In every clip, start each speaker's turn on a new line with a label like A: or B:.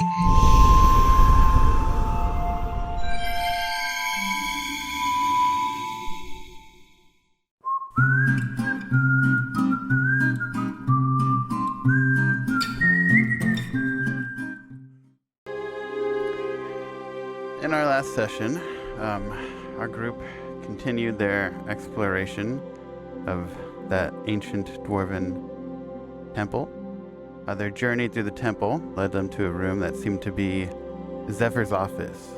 A: In our last session, our group continued their exploration of that ancient dwarven temple. Their journey through the temple led them to a room that seemed to be Zephyr's office,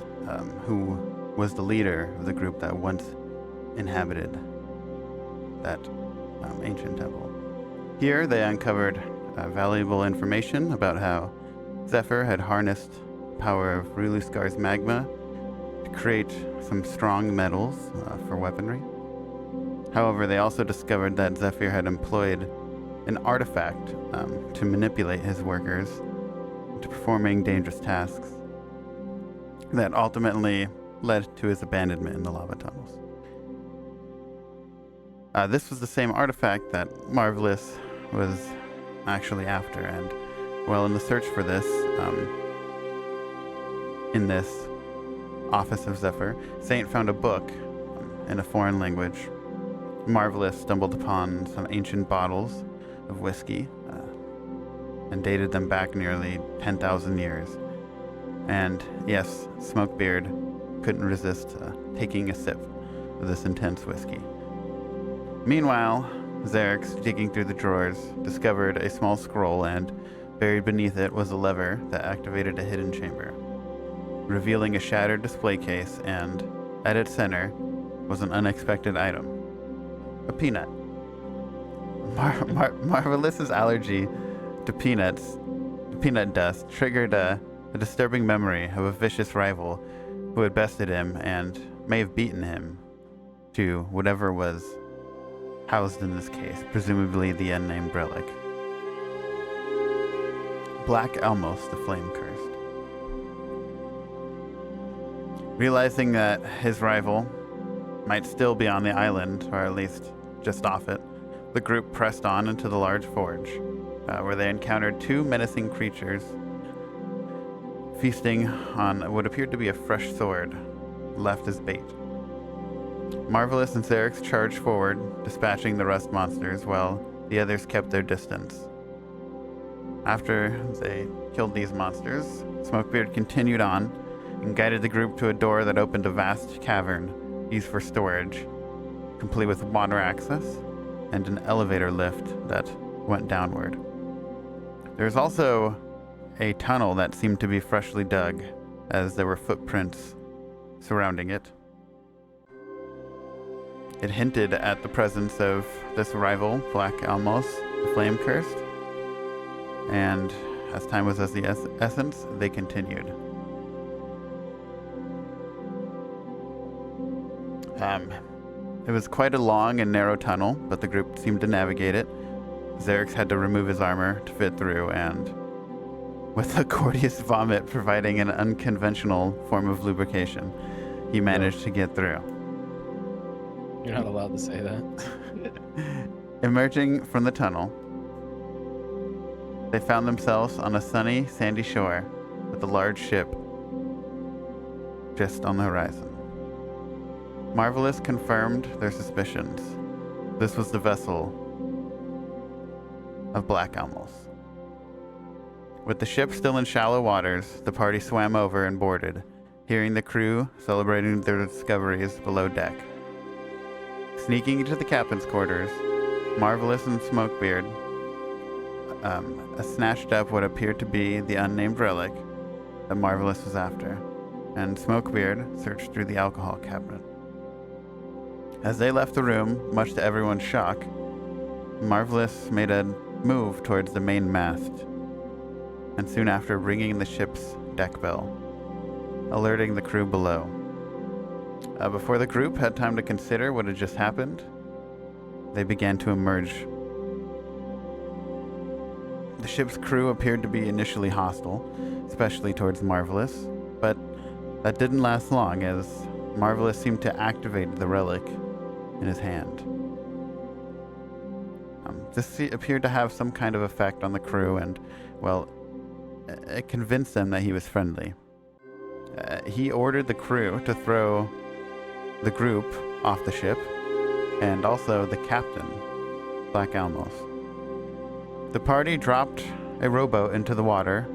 A: who was the leader of the group that once inhabited that ancient temple. Here they uncovered valuable information about how Zephyr had harnessed the power of Ruluskar's magma to create some strong metals for weaponry. However, they also discovered that Zephyr had employed an artifact to manipulate his workers into performing dangerous tasks that ultimately led to his abandonment in the lava tunnels. This was the same artifact that Marvelous was actually after, and well, in the search for this, in this office of Zephyr, Saint found a book in a foreign language. Marvelous stumbled upon some ancient bottles of whiskey and dated them back nearly 10,000 years. And yes, Smokebeard couldn't resist taking a sip of this intense whiskey. Meanwhile, Xerix, digging through the drawers, discovered a small scroll, and buried beneath it was a lever that activated a hidden chamber, revealing a shattered display case, and at its center was an unexpected item: a peanut. Marvelous's allergy to peanut dust, triggered a disturbing memory of a vicious rival who had bested him and may have beaten him to whatever was housed in this case, presumably the unnamed relic. Black Almos, the Flame-Cursed. Realizing that his rival might still be on the island, or at least just off it, the group pressed on into the large forge, where they encountered two menacing creatures feasting on what appeared to be a fresh sword left as bait. Marvelous and Xerix charged forward, dispatching the rust monsters while the others kept their distance. After they killed these monsters, Smokebeard continued on and guided the group to a door that opened a vast cavern used for storage, complete with water access and an elevator lift that went downward. There was also a tunnel that seemed to be freshly dug, as there were footprints surrounding it. It hinted at the presence of this rival, Black Almos, the Flame-Cursed, and as time was as the essence, they continued. It was quite a long and narrow tunnel, but the group seemed to navigate it. Xerix had to remove his armor to fit through, and with a courteous vomit providing an unconventional form of lubrication, he managed to get through.
B: You're not allowed to say that.
A: Emerging from the tunnel, they found themselves on a sunny, sandy shore with a large ship just on the horizon. Marvelous confirmed their suspicions. This was the vessel of Black Almos. With the ship still in shallow waters, the party swam over and boarded, hearing the crew celebrating their discoveries below deck. Sneaking into the captain's quarters, Marvelous and Smokebeard snatched up what appeared to be the unnamed relic that Marvelous was after, and Smokebeard searched through the alcohol cabinet. As they left the room, much to everyone's shock, Marvelous made a move towards the main mast, and soon after ringing the ship's deck bell, alerting the crew below. Before the group had time to consider what had just happened, they began to emerge. The ship's crew appeared to be initially hostile, especially towards Marvelous, but that didn't last long, as Marvelous seemed to activate the relic in his hand. This appeared to have some kind of effect on the crew, and, well, it convinced them that he was friendly. He ordered the crew to throw the group off the ship, and also the captain, Black Almos. The party dropped a rowboat into the water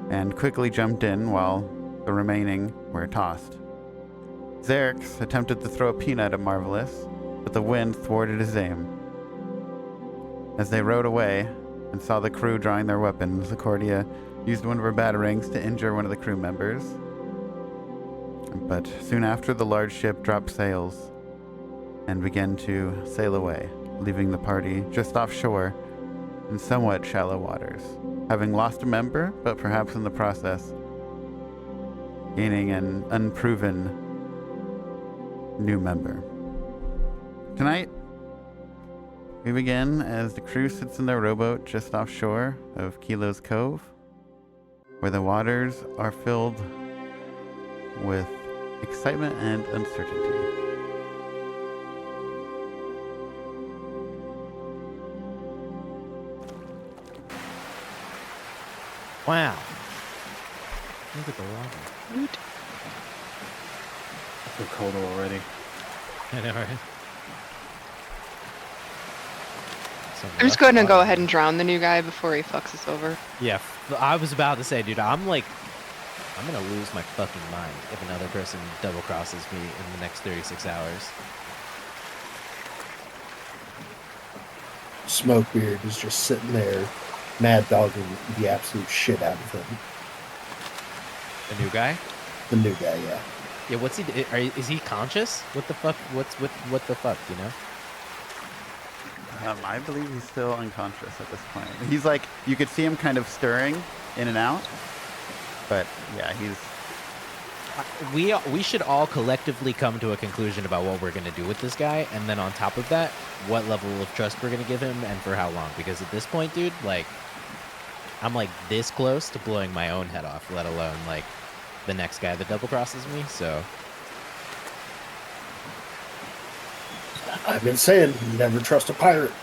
A: and quickly jumped in while the remaining were tossed. Xerx attempted to throw a peanut at Marvelous, but the wind thwarted his aim. As they rowed away and saw the crew drawing their weapons, Accordia used one of her batarangs to injure one of the crew members. But soon after, the large ship dropped sails and began to sail away, leaving the party just offshore in somewhat shallow waters, having lost a member, but perhaps in the process gaining an unproven new member. Tonight, we begin as the crew sits in their rowboat just offshore of Kilo's Cove, where the waters are filled with excitement and uncertainty.
B: Wow. Look at the water.
C: I feel cold already.
B: I know, right?
D: I'm just going to go ahead and drown the new guy before he fucks us over.
B: Yeah, I was about to say, dude, I'm gonna lose my fucking mind if another person double crosses me in the next 36 hours.
E: Smokebeard is just sitting there, mad dogging the absolute shit out of him.
B: The new guy?
E: The new guy, yeah.
B: Yeah, what's he? Is he conscious? What the fuck? What the fuck? You know?
A: I believe he's still unconscious at this point. He's like, you could see him kind of stirring in and out, but yeah, he's...
B: We should all collectively come to a conclusion about what we're going to do with this guy, and then on top of that, what level of trust we're going to give him and for how long. Because at this point, dude, like, I'm like this close to blowing my own head off, let alone like the next guy that double crosses me. So
E: I've been saying, never trust a pirate.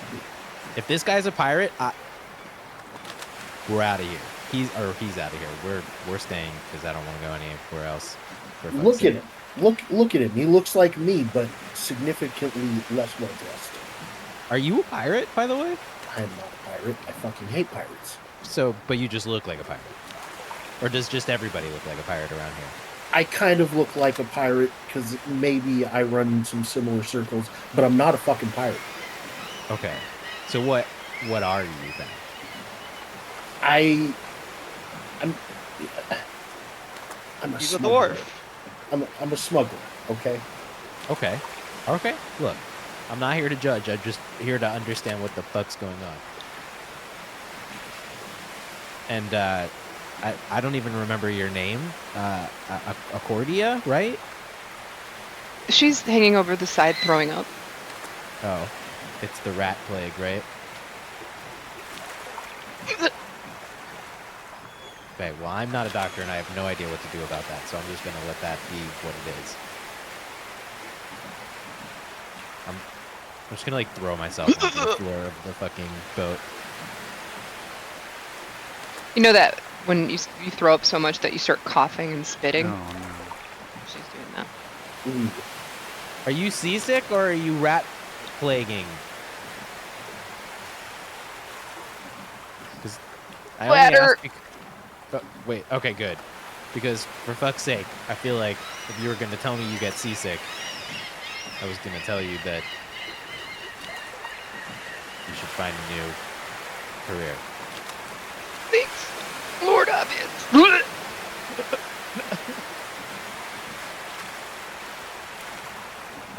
B: if this guy's a pirate, we're out of here. He's out of here. We're staying because I don't want to go anywhere else.
E: Look at him. Look at him. He looks like me, but significantly less well dressed.
B: Are you a pirate, by the way?
E: I am not a pirate. I fucking hate pirates.
B: So, but you just look like a pirate, or does just everybody look like a pirate around here?
E: I kind of look like a pirate because maybe I run in some similar circles, but I'm not a fucking pirate.
B: Okay. So what are you then?
E: I'm a
C: He's a
E: smuggler.
C: dwarf.
E: I'm a smuggler, okay?
B: Okay. Look, I'm not here to judge. I'm just here to understand what the fuck's going on. And I don't even remember your name. Accordia, right?
D: She's hanging over the side throwing up.
B: Oh, it's the rat plague, right? Okay, well, I'm not a doctor and I have no idea what to do about that, so I'm just going to let that be what it is. I'm just going to, like, throw myself onto the floor of the fucking boat.
D: You know that when you throw up so much that you start coughing and spitting?
A: Oh, no.
D: She's doing that.
E: Ooh.
B: Are you seasick or are you rat plaguing? Because I only
D: Bladder.
B: ask wait, okay, good. Because for fuck's sake, I feel like if you were going to tell me you get seasick, I was going to tell you that you should find a new career.
D: Thanks, Lord Obvious.
B: All right,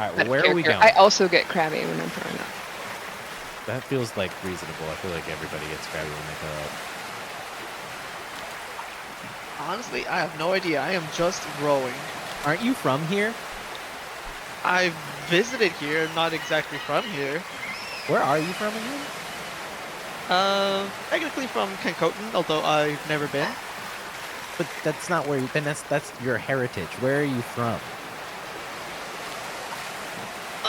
D: Out
B: well,
D: of
B: where are we
D: character.
B: going?
D: I also get crabby when I'm throwing up.
B: That feels like reasonable. I feel like everybody gets crabby when they throw up.
C: Honestly, I have no idea. I am just rowing.
B: Aren't you from here?
C: I've visited here, not exactly from here.
B: Where are you from again?
C: Technically from Kenkoten, although I've never been.
B: But that's not where you... Then that's your heritage. Where are you from?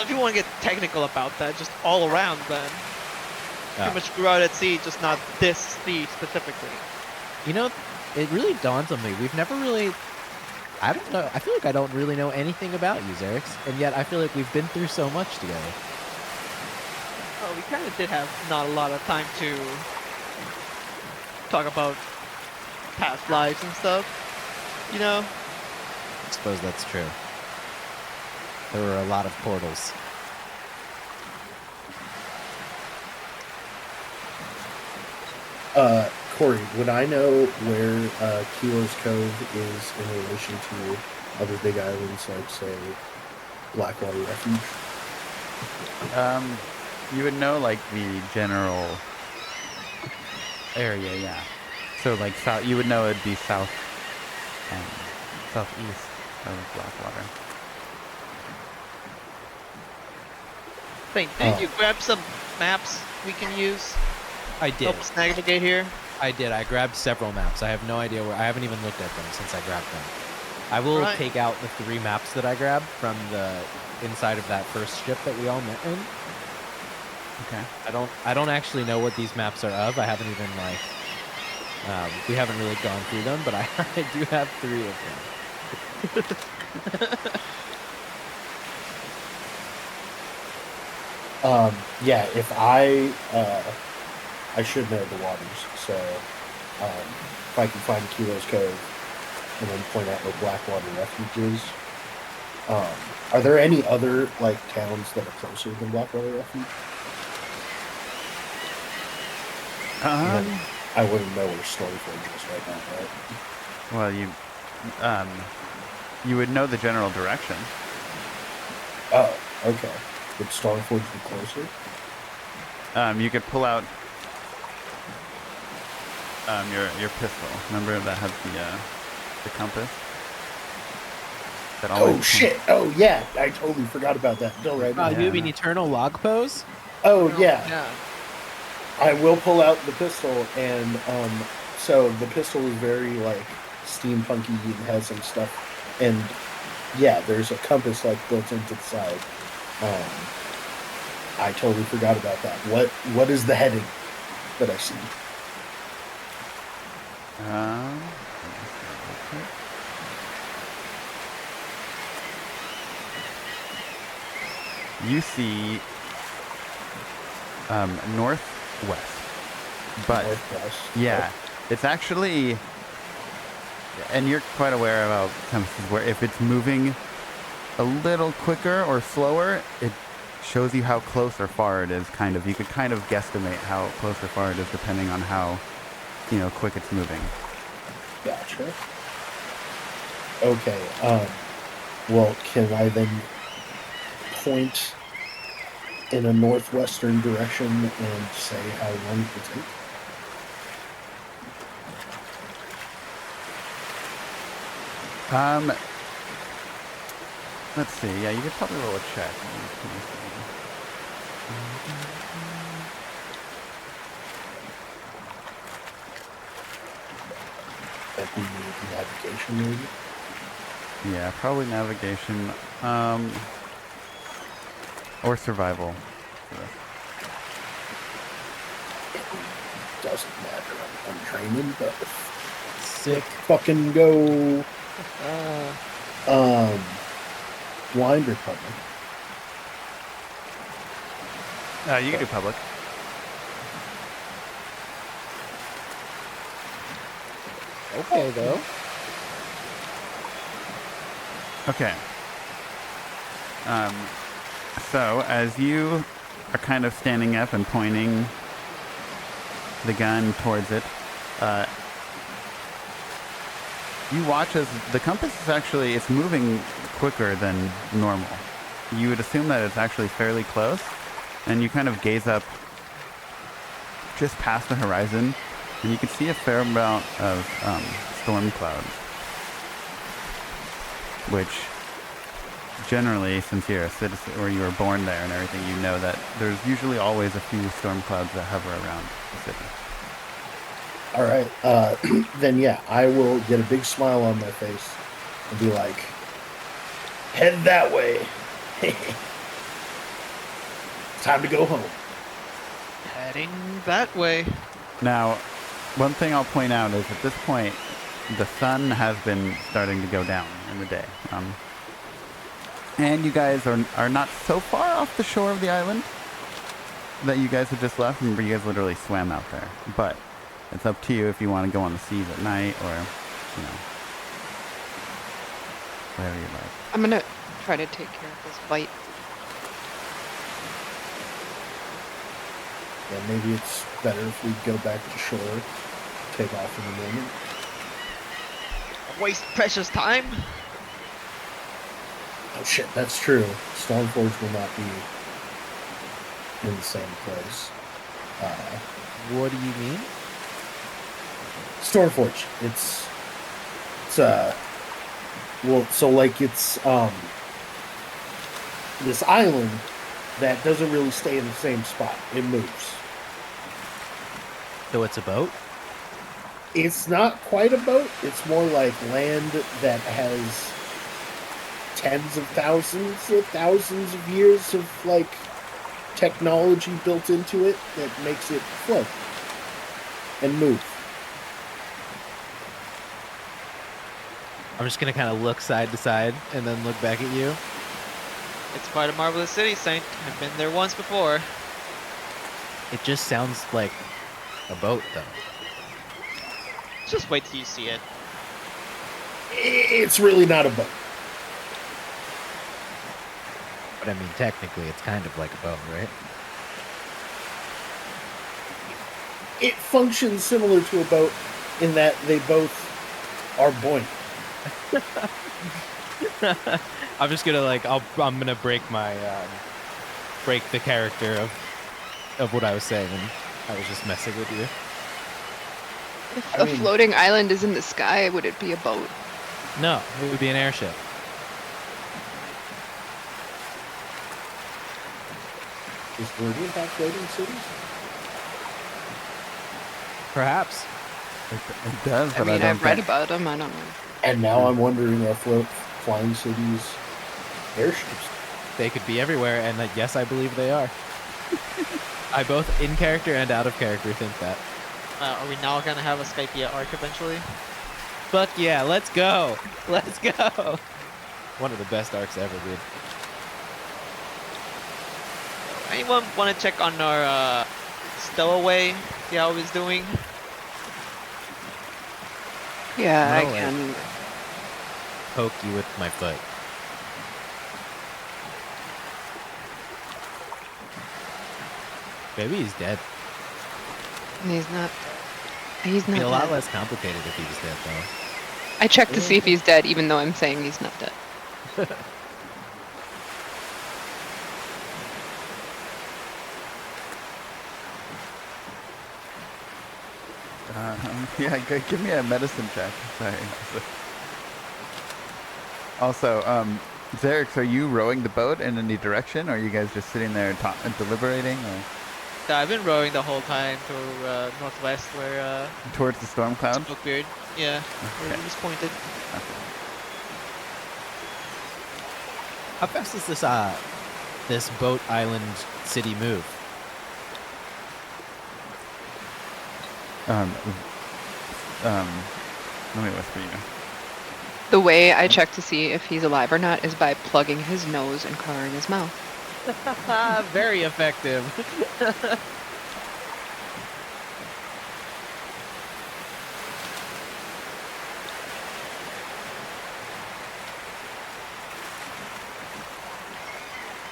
C: If you want to get technical about that, just all around then.
B: Oh.
C: Pretty much grew out at sea, just not this sea specifically.
B: You know, it really dawns on me. We've never really. I don't know. I feel like I don't really know anything about you, Xerix, and yet I feel like we've been through so much together.
C: Oh, we kind of did have not a lot of time to talk about past lives and stuff. You know?
B: I suppose that's true. There were a lot of portals.
E: Corey, would I know where Kilo's Cove is in relation to other big islands, like, say, Blackwater Refuge?
A: You would know like the general area, yeah. So like south, you would know it'd be south, southeast of Blackwater.
C: Did you grab some maps we can use?
B: I did.
C: Help us navigate here.
B: I did. I grabbed several maps. I have no idea where. I haven't even looked at them since I grabbed them. I will take out the 3 maps that I grabbed from the inside of that first ship that we all met in.
A: Okay.
B: I don't actually know what these maps are of. I haven't even we haven't really gone through them, but I do have 3 of them.
E: Yeah, if I should know the waters, so if I can find Kilo's Cove and then point out where Blackwater Refuge is. Are there any other like towns that are closer than Blackwater Refuge? I wouldn't know where Storyforge is right now, right?
A: Well, you would know the general direction.
E: Oh, okay. Would Storyforge be closer?
A: You could pull out your pistol. Remember that has the compass. That
E: Oh shit! Oh yeah, I totally forgot about that. No, right.
B: You have an eternal log pose?
E: Oh yeah. I will pull out the pistol, and so the pistol is very like steampunky and has some stuff, and yeah, there's a compass like built into the side. I totally forgot about that. What is the heading that I see?
A: You see northwest, but
E: Northwest.
A: yeah, it's actually, and you're quite aware about compasses where if it's moving a little quicker or slower, it shows you how close or far it is. Kind of, you could kind of guesstimate how close or far it is depending on how quick it's moving.
E: Gotcha. Okay. Well, can I then point in a northwestern direction and say how long it will take?
A: Let's see. Yeah, you could probably roll a check.
E: That'd be navigation, maybe?
A: Yeah, probably navigation, or survival.
E: Doesn't matter. I'm training, but
B: Sick.
E: Fucking go. Blind or public?
A: You can do public.
B: Okay, though.
A: Okay. So as you are kind of standing up and pointing the gun towards it, you watch as the compass is actually, it's moving quicker than normal. You would assume that it's actually fairly close, and you kind of gaze up just past the horizon, and you can see a fair amount of storm clouds, which generally, since you're a citizen or you were born there and everything, you know that there's usually always a few storm clouds that hover around the city.
E: All right. Then yeah, I will get a big smile on my face and be like, head that way. Time to go home.
C: Heading that way.
A: Now, One thing I'll point out is at this point, the sun has been starting to go down in the day. And you guys are not so far off the shore of the island that you guys have just left. Remember, you guys literally swam out there. But it's up to you if you want to go on the seas at night or, whatever you like.
D: I'm gonna try to take care of this bite.
E: Yeah, maybe it's better if we go back to shore, take off in the moment.
C: Waste precious time.
E: Oh shit, that's true. Stormforge will not be in the same place.
B: What do you mean?
E: Stormforge. It's well, so like it's this island that doesn't really stay in the same spot. It moves.
B: So it's a boat?
E: It's not quite a boat. It's more like land that has tens of thousands of years of like technology built into it that makes it float and move.
B: I'm just gonna kind of look side to side and then look back at you.
C: It's quite a marvelous city, Saint. I've been there once before.
B: It just sounds like a boat, though.
C: Just wait till you see it.
E: It's really not a boat.
B: But I mean, technically, it's kind of like a boat, right?
E: It functions similar to a boat in that they both are buoyant.
B: I'm just gonna I'm gonna break my break the character of what I was saying, and I was just messing with you.
D: If a floating island is in the sky, would it be a boat?
B: No, it would be an airship.
E: Does Viridian have floating cities?
B: Perhaps.
A: It does,
D: I
A: but
D: mean,
A: don't
D: I've read
A: think-
D: about them. I don't know.
E: And now I'm wondering are flying cities airships?
B: They could be everywhere, and yes, I believe they are. I both in character and out of character think that.
C: Are we now gonna have a Skypea arc eventually?
B: Fuck yeah, let's go! Let's go! One of the best arcs ever, dude.
C: Anyone want to check on our stowaway? See how he's doing?
D: Yeah, I
B: No,
D: can.
B: Poke you with my foot. Maybe he's dead.
D: He's not. He's
B: It'd be
D: not
B: a lot
D: dead.
B: less complicated if he was dead, though.
D: I checked to see if he's dead, even though I'm saying he's not dead.
A: Yeah, give me a medicine check. Sorry. Also, Xerix, are you rowing the boat in any direction, or are you guys just sitting there deliberating, or
C: I've been rowing the whole time to northwest where
A: towards the storm cloud?
C: Smokebeard. Yeah, where
A: Okay.
C: he was pointed.
B: How fast does this boat island city move?
A: Let me whisper you.
D: The way I check to see if he's alive or not is by plugging his nose and covering his mouth.
B: Very effective.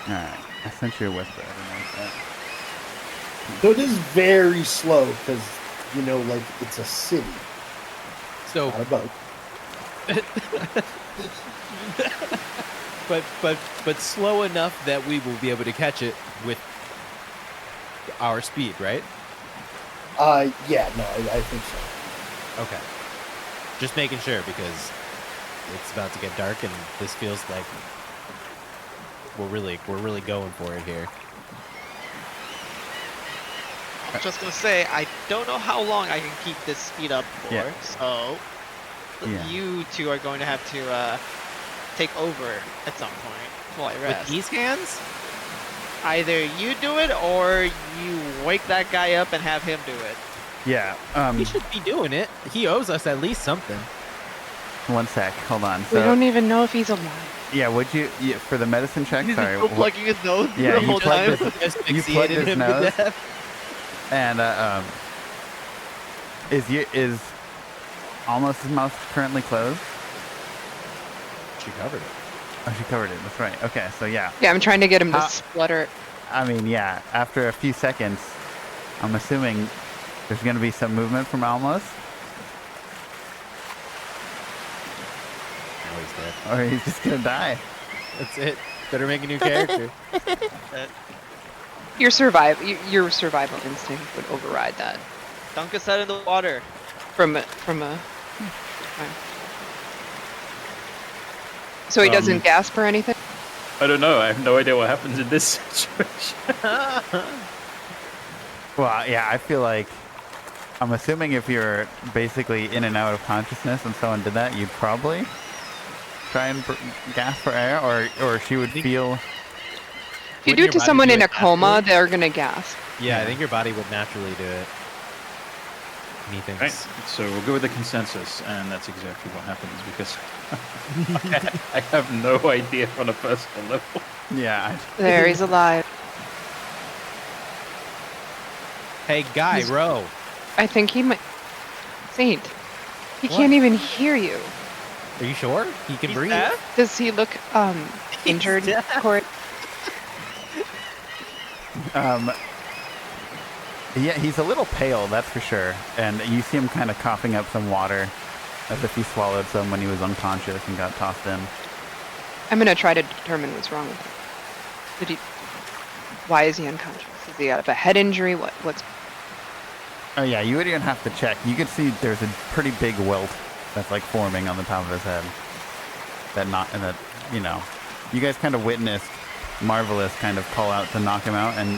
A: Alright, I sent you a whisper. I don't know if that...
E: So it is very slow because, like it's a city,
B: So,
E: not a boat.
B: but slow enough that we will be able to catch it with our speed, right?
E: Yeah, no, I think so.
B: Okay. Just making sure because it's about to get dark and this feels like we're really going for it here.
C: I'm just gonna say, I don't know how long I can keep this speed up for,
A: Yeah.
C: so
A: Yeah.
C: you two are going to have to take over at some point while I
B: With
C: rest.
B: these hands?
C: Either you do it or you wake that guy up and have him do it.
A: Yeah.
B: He should be doing it. He owes us at least something.
A: One sec. Hold on.
D: We don't even know if he's alive.
A: Yeah. Would you for the medicine check?
C: He's
A: Sorry.
C: still plugging his nose
A: Yeah,
C: the
A: you
C: whole
A: plugged
C: time.
A: his- You
B: Asphyxiated
A: plugged his
B: him
A: nose?
B: to death.
A: And is almost his mouth currently closed?
B: She covered it.
A: Oh, she covered it. That's right. Okay. So yeah.
D: Yeah, I'm trying to get him to
A: How-
D: splutter.
A: I mean, yeah. After a few seconds, I'm assuming there's going to be some movement from Almos,
B: Now he's dead.
A: or he's just going to die.
B: That's it. Better make a new character.
D: Your survival instinct would override that.
C: Dunk his head in the water.
D: From a. So he doesn't gasp or anything.
F: I don't know. I have no idea what happens in this situation.
A: Well, yeah. I feel like I'm assuming if you're basically in and out of consciousness and someone did that, you'd probably try and gasp for air, or she would feel.
D: If you
B: Wouldn't
D: do
B: your
D: it to
B: body
D: someone
B: do
D: in
B: it
D: a coma,
B: naturally?
D: they're gonna gasp.
B: Yeah, I think your body would naturally do it. Methinks.
F: Right. So we'll go with the consensus, and that's exactly what happens because I have no idea on a personal level.
A: Yeah.
D: There, he's alive.
B: Hey, guy,
D: He's-
B: row.
D: I think he might. Saint. He
B: What?
D: can't even hear you.
B: Are you sure? He can
C: He's
B: breathe.
C: deaf?
D: Does he look injured,
B: deaf.
D: Corey?
A: Yeah, he's a little pale, that's for sure. And you see him kind of coughing up some water, as if he swallowed some when he was unconscious and got tossed in.
D: I'm gonna try to determine what's wrong with him. Did he? Why is he unconscious? Is he out of a head injury? What's?
A: Oh yeah, you would even have to check. You could see there's a pretty big welt that's like forming on the top of his head. You guys kind of witnessed Marvelous kind of call out to knock him out, and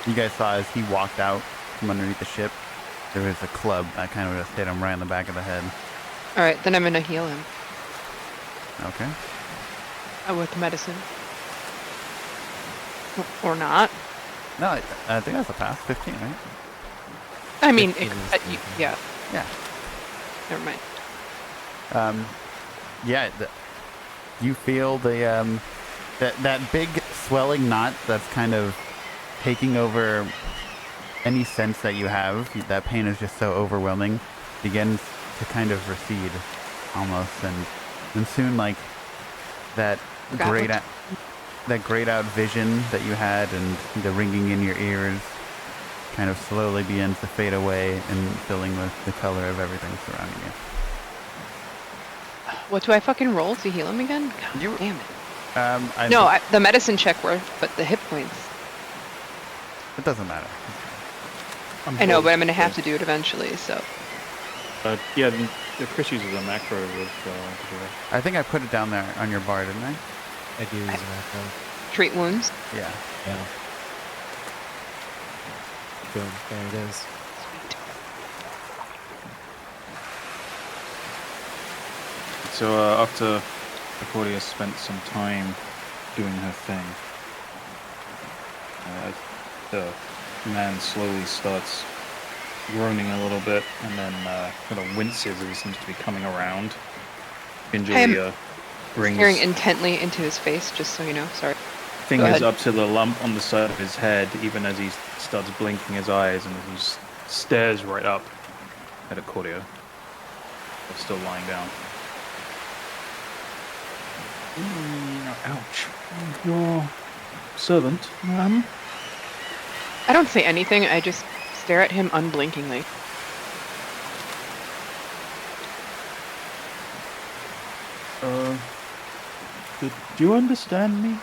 A: you guys saw as he walked out from underneath the ship, there was a club that kind of just hit him right in the back of the head.
D: All right, then I'm gonna heal him
A: Okay.
D: with medicine. Or not.
A: No, I think that's a pass. 15, right?
D: I mean,
B: 15 is decent.
D: yeah.
A: Yeah.
D: Never mind.
A: Yeah, you feel the that big swelling knot that's kind of taking over any sense that you have. That pain is just so overwhelming, begins to kind of recede almost, and soon like that
D: Forgot
A: grayed
D: what-
A: out that grayed out vision that you had and the ringing in your ears kind of slowly begins to fade away and filling with the color of everything surrounding you.
D: What do I fucking roll to heal him again? God
A: You-
D: damn it. The medicine check worked, but the hit points.
A: It doesn't matter.
D: I know, but I'm gonna have to do it eventually. So
F: Yeah, the Chris uses a macro with.
A: I think I put it down there on your bar, didn't I?
B: I do use an macro.
D: treat wounds.
A: Yeah.
B: Yeah. Boom. There it is.
F: So after Accordia spent some time doing her thing, the man slowly starts groaning a little bit and then kind of winces as he seems to be coming around. Gingerly brings
D: Staring intently into his face, just so you know. Sorry.
F: fingers
D: ahead.
F: up to the lump on the side of his head, even as he starts blinking his eyes and he just stares right up at Accordia. They're still lying down. Ouch. Your servant, ma'am?
D: I don't say anything. I just stare at him unblinkingly.
F: Did you understand me?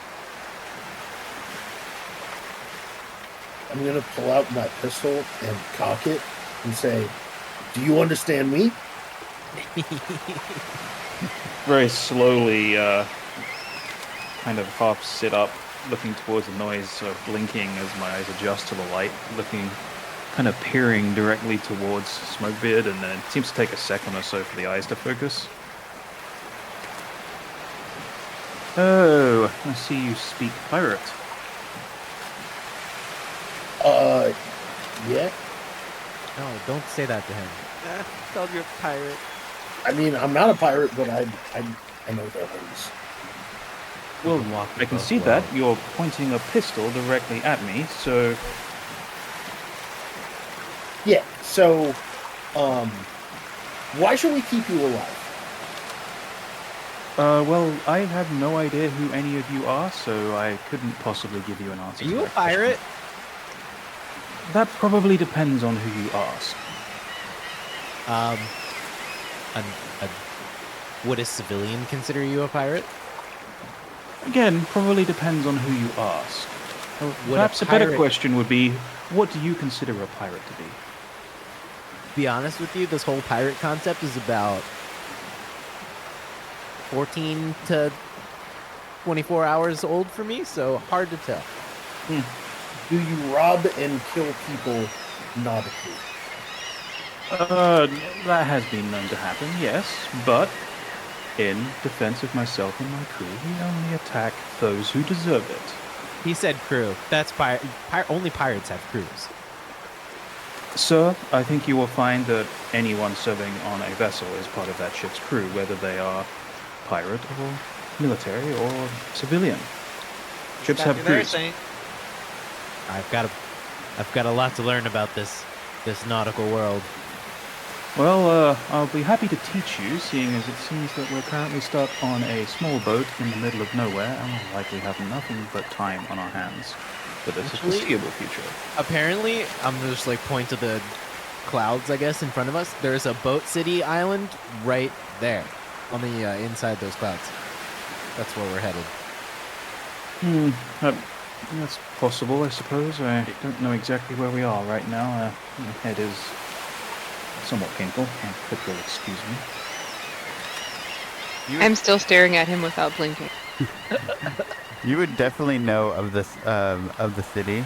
E: I'm gonna pull out my pistol and cock it and say, "Do you understand me?"
F: Very slowly, kind of half sit up, looking towards the noise, sort of blinking as my eyes adjust to the light, looking, kind of peering directly towards Smokebeard, and then it seems to take a second or so for the eyes to focus. Oh, I see you speak pirate.
E: Yeah.
B: No, don't say that to him.
C: Tell him you're a pirate.
E: I mean, I'm not a pirate, but I know villains.
F: Well,
B: walk
F: I can
B: above
F: see
B: well.
F: that. You're pointing a pistol directly at me, so...
E: Yeah, so, why should we keep you alive?
F: Well, I have no idea who any of you are, so I couldn't possibly give you an answer
B: Are
F: to
B: you a
F: that question.
B: pirate?
F: That probably depends on who you ask.
B: Would a civilian consider you a pirate?
F: Again, probably depends on who you ask.
B: Would
F: Perhaps a better
B: pirate-
F: question would be, what do you consider a pirate to be?
B: Be honest with you, this whole pirate concept is about 14 to 24 hours old for me, so hard to tell.
E: Do you rob and kill people nautically?
F: That has been known to happen, yes, but in defense of myself and my crew, we only attack those who deserve it.
B: He said crew. That's only pirates have crews.
F: Sir, I think you will find that anyone serving on a vessel is part of that ship's crew, whether they are pirate or military or civilian. Ships have
C: Exactly there,
F: crews.
C: Saint.
B: I've got a lot to learn about this nautical world.
F: Well, I'll be happy to teach you, seeing as it seems that we're currently stuck on a small boat in the middle of nowhere, and we'll likely have nothing but time on our hands for the
B: Actually-
F: foreseeable future.
B: Apparently, I'm just like point to the clouds, I guess, in front of us. There's a boat city island right there on the inside those clouds. That's where we're headed.
F: That's possible, I suppose. I don't know exactly where we are right now. My head is somewhat painful. I hope you'll excuse me.
D: I'm still staring at him without blinking.
A: You would definitely know of this of the city,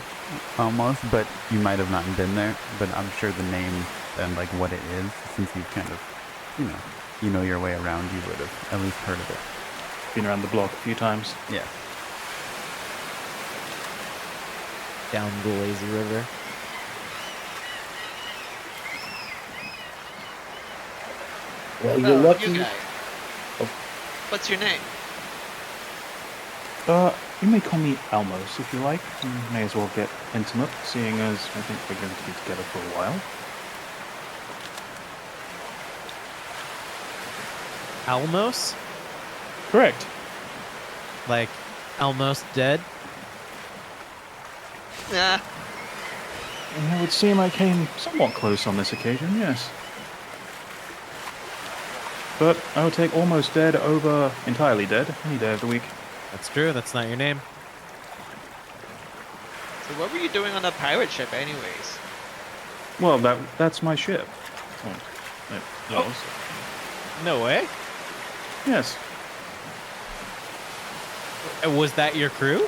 A: almost, but you might have not been there. But I'm sure the name and like what it is, since you've kind of, you know your way around, you would have at least heard of it.
F: Been around the block a few times.
A: Yeah.
B: Down the lazy river.
E: Well, you're
C: Oh,
E: lucky.
C: you guys.
E: Oh.
C: What's your name?
F: You may call me Almos if you like. We may as well get intimate, seeing as I think we're going to be together for a while.
B: Almos?
F: Correct.
B: Like, almost dead?
C: Nah.
F: It would seem I came somewhat close on this occasion, yes. But I would take almost dead over entirely dead any day of the week.
B: That's true, that's not your name.
C: So what were you doing on the pirate ship anyways?
F: Well, that's my ship. Oh, it was.
B: No way?
F: Yes.
B: Was that your crew?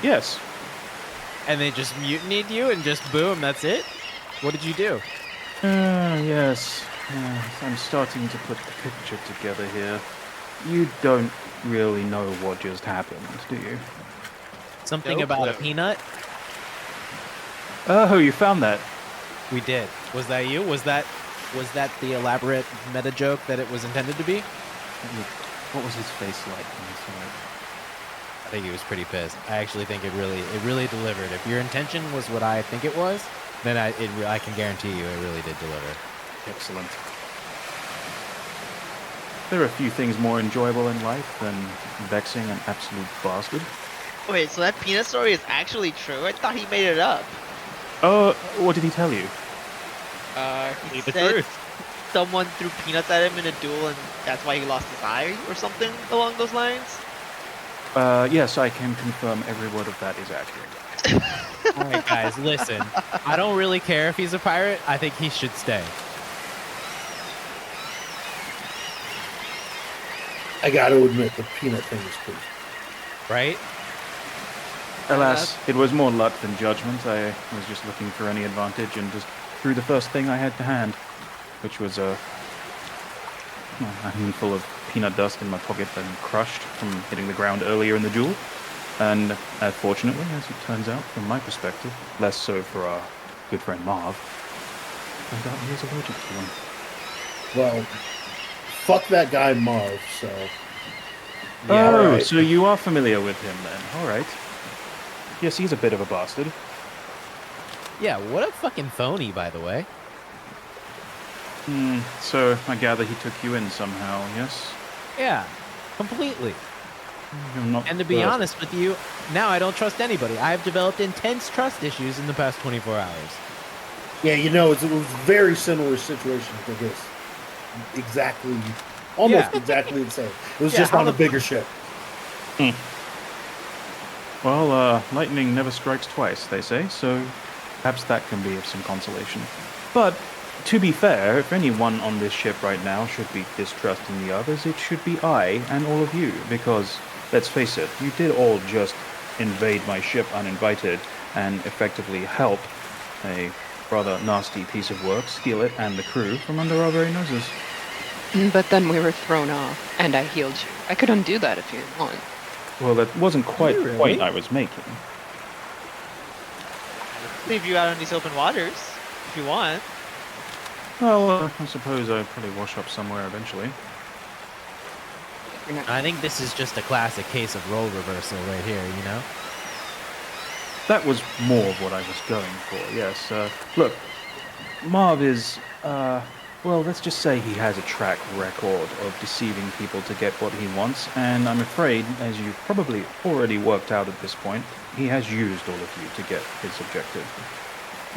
F: Yes.
B: And they just mutinied you and just boom, that's it? What did you do?
F: Yes. I'm starting to put the picture together here. You don't really know what just happened, do you?
B: Something
C: No
B: about a
C: clue.
B: peanut?
F: Oh, you found that.
B: We did. Was that you? Was that the elaborate meta joke that it was intended to be?
F: What was his face like when he saw it?
B: I think he was pretty pissed. I actually think it really delivered. If your intention was what I think it was, then I can guarantee you it really did deliver.
F: Excellent. There are a few things more enjoyable in life than vexing an absolute bastard.
C: Wait, so that peanut story is actually true? I thought he made it up.
F: What did he tell you?
C: He
B: The
C: said
B: truth.
C: someone threw peanuts at him in a duel and that's why he lost his eye or something along those lines?
F: Yes, I can confirm every word of that is accurate.
B: All right, guys, listen. I don't really care if he's a pirate. I think he should stay.
E: I gotta admit, the peanut thing is cool.
B: Right?
F: Alas, it was more luck than judgment. I was just looking for any advantage and just threw the first thing I had to hand, which was a handful of peanut dust in my pocket and crushed from hitting the ground earlier in the duel. And fortunately, as it turns out, from my perspective, less so for our good friend Marv. Found out he was allergic to one.
E: Well, fuck that guy Marv, so...
B: Yeah.
F: Oh,
E: Alright.
F: so you are familiar with him then. Alright. Yes, he's a bit of a bastard.
B: Yeah, what a fucking phony, by the way.
F: So I gather he took you in somehow, yes?
B: Yeah, completely.
F: You're not
B: And to be
F: the-
B: honest with you, now I don't trust anybody. I've developed intense trust issues in the past 24 hours.
E: Yeah, it was a very similar situation to this. Exactly, almost exactly the same. It was
B: Yeah,
E: just
B: how
E: on a
B: the-
E: bigger ship.
F: Well, lightning never strikes twice, they say, so perhaps that can be of some consolation. But, to be fair, if anyone on this ship right now should be distrusting the others, it should be I and all of you, because, let's face it, you did all just invade my ship uninvited and effectively help a rather nasty piece of work steal it and the crew from under our very noses.
D: But then we were thrown off, and I healed you. I could undo that if you want.
F: Well, that wasn't quite the
B: Really?
F: point I was making.
C: Leave you out on these open waters if you want.
F: Well, I suppose I'll probably wash up somewhere eventually.
D: You're not-
B: I think this is just a classic case of role reversal right here, you know?
F: That was more of what I was going for, yes. Look, Marv is, well, let's just say he has a track record of deceiving people to get what he wants, and I'm afraid, as you've probably already worked out at this point, he has used all of you to get his objective,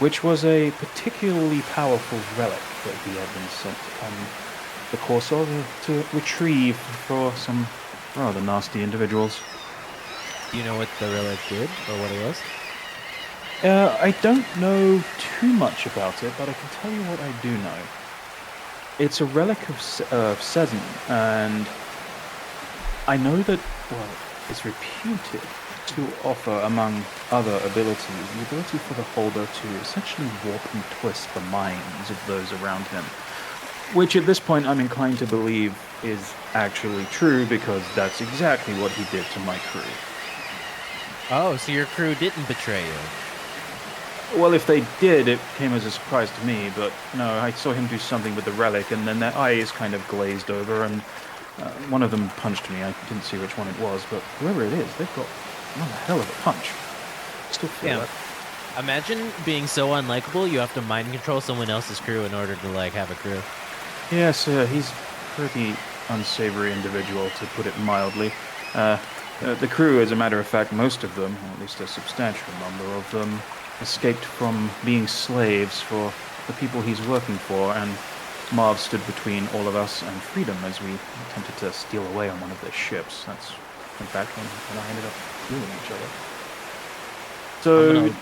F: which was a particularly powerful relic that he had been sent on the course of to retrieve for some rather nasty individuals.
B: Do you know what the relic did, or what it was?
F: I don't know too much about it, but I can tell you what I do know. It's a relic of Sezin, and I know that, well, it's reputed to offer, among other abilities, the ability for the holder to essentially warp and twist the minds of those around him. Which at this point I'm inclined to believe is actually true, because that's exactly what he did to my crew.
B: Oh, so your crew didn't betray you.
F: Well, if they did, it came as a surprise to me, but no, I saw him do something with the relic, and then their eyes kind of glazed over, and one of them punched me. I didn't see which one it was, but whoever it is, they've got one hell of a punch. Still feel
B: Yeah.
F: it.
B: Imagine being so unlikable you have to mind control someone else's crew in order to, like, have a crew.
F: Yes, he's a pretty unsavory individual, to put it mildly. The crew, as a matter of fact, most of them, or at least a substantial number of them, escaped from being slaves for the people he's working for, and Marv stood between all of us and freedom as we attempted to steal away on one of their ships. That's, in fact, when I ended up killing each other. So,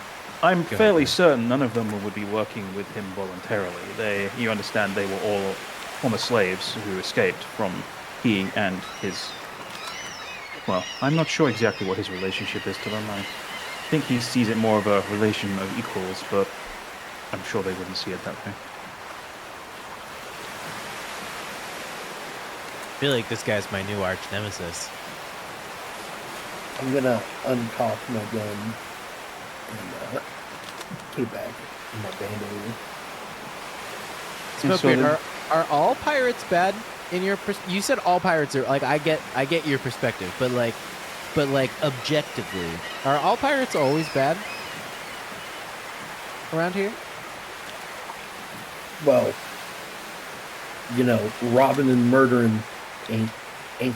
F: I'm
B: Go
F: fairly
B: ahead.
F: certain none of them would be working with him voluntarily. You understand, they were all former slaves who escaped from he and his... Well, I'm not sure exactly what his relationship is to them. I think he sees it more of a relation of equals, but I'm sure they wouldn't see it that way.
B: I feel like this guy's my new arch nemesis.
E: I'm gonna uncock my gun and put it back in my bandolier.
F: And so
B: Smokebeard,
F: then-
B: are all pirates bad in your you said all pirates are, like, I get your perspective, but like objectively, are all pirates always bad around here?
E: Well, robbing and murdering ain't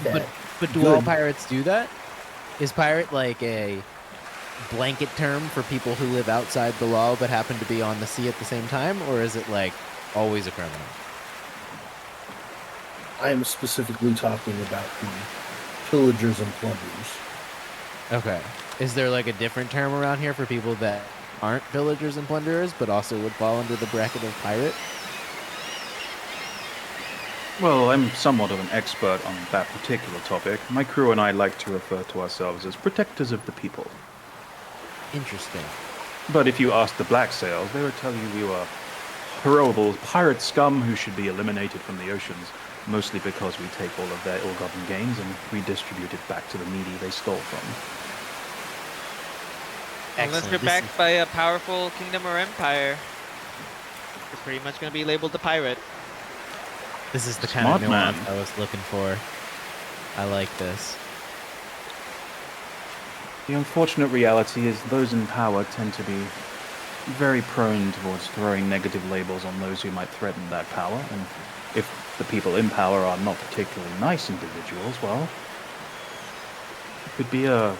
E: that.
B: But do all
E: good.
B: pirates do that? Is pirate like a blanket term for people who live outside the law but happen to be on the sea at the same time, or is it like always a criminal?
E: I am specifically talking about the pillagers and plunderers.
B: Okay. Is there like a different term around here for people that aren't pillagers and plunderers but also would fall under the bracket of pirate?
F: Well, I'm somewhat of an expert on that particular topic. My crew and I like to refer to ourselves as protectors of the people.
B: Interesting.
F: But if you ask the black sails, they would tell you we were horrible pirate scum who should be eliminated from the oceans, mostly because we take all of their ill-gotten gains and redistribute it back to the needy they stole from.
C: Unless
B: Excellent.
C: we're
B: This
C: backed by a powerful kingdom or empire. It's pretty much gonna be labeled the pirate.
B: This is the kind
F: Smart
B: of nuance
F: man.
B: I was looking for. I like this.
F: The unfortunate reality is those in power tend to be very prone towards throwing negative labels on those who might threaten that power, and if the people in power are not particularly nice individuals, well, you could be a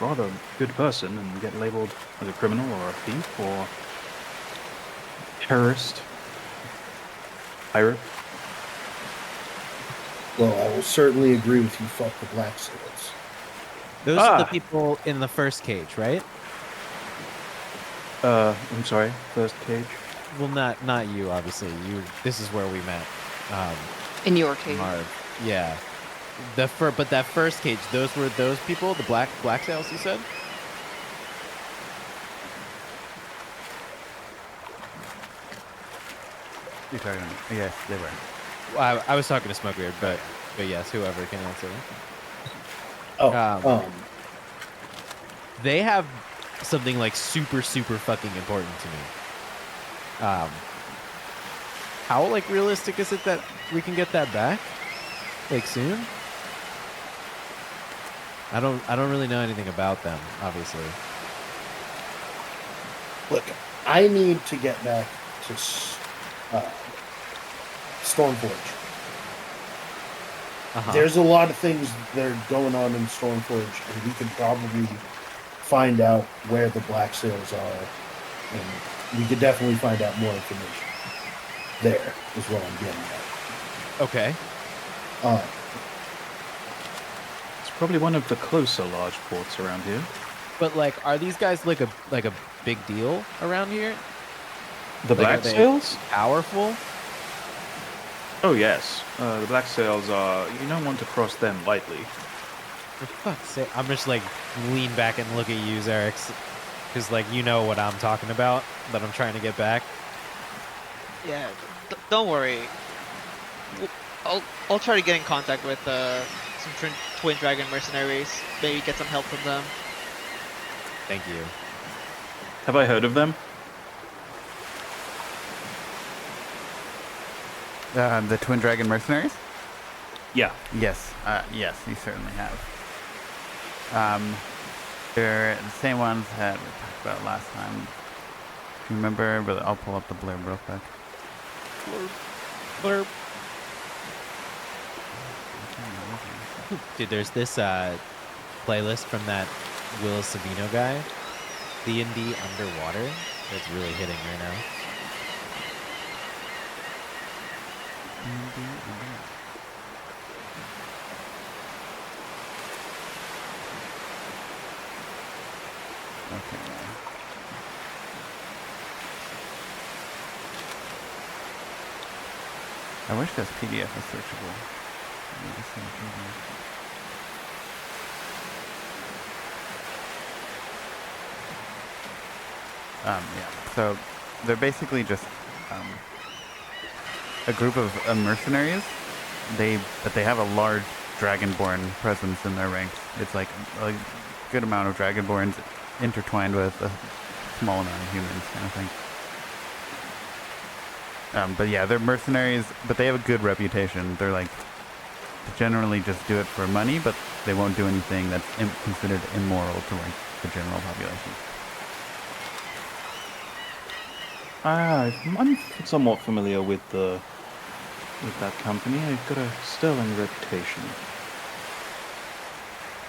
F: rather good person and get labeled as a criminal or a thief or terrorist, pirate.
E: Well, I will certainly agree with you. Fuck the black sails.
B: Those are the
F: Ah!
B: people in the first cage, right?
F: I'm sorry, first cage.
B: Well, not you, obviously. You. This is where we met.
D: In your case.
B: Marv. Yeah. But that first cage, those were those people, the black sails, you said?
A: You're talking about, yes, they were.
B: Well, I was talking to Smokebeard, but yes, whoever can answer.
E: Oh,
B: They have something like super fucking important to me. How like realistic is it that we can get that back? Like soon? I don't really know anything about them, obviously.
E: look, I need to get back to Stormforge.
B: Uh-huh.
E: There's a lot of things that are going on in Stormforge, and we could probably find out where the black sails are, and we could definitely find out more information. There is what I'm getting at.
B: Okay.
F: It's probably one of the closer large ports around here.
B: But like, are these guys like a big deal around here?
F: The
B: Like,
F: black
B: are they
F: sails?
B: Powerful?
F: Oh yes, the black sails are. You don't want to cross them lightly.
B: For fuck's sake. I'm just like lean back and look at you, Xerix. Because like you know what I'm talking about that I'm trying to get back.
C: Yeah, don't worry. I'll try to get in contact with some Twin Dragon mercenaries. Maybe get some help from them.
B: Thank you.
F: Have I heard of them?
A: The Twin Dragon Mercenaries?
F: Yeah.
A: Yes, yes, you certainly have. They're the same ones that we talked about last time. If you remember, but I'll pull up the blurb real quick.
B: Blurb. Dude, there's this playlist from that Will Savino guy, D&D Underwater, that's really hitting right now.
A: Okay. I wish this PDF was searchable. Let me just see the PDF. Yeah. So they're basically just a group of mercenaries. But they have a large dragonborn presence in their ranks. It's like a good amount of dragonborns intertwined with a small amount of humans, kind of thing. But yeah, they're mercenaries, but they have a good reputation. They're like generally just do it for money, but they won't do anything that's considered immoral to like the general population.
F: I'm somewhat familiar with that company. They've got a sterling reputation.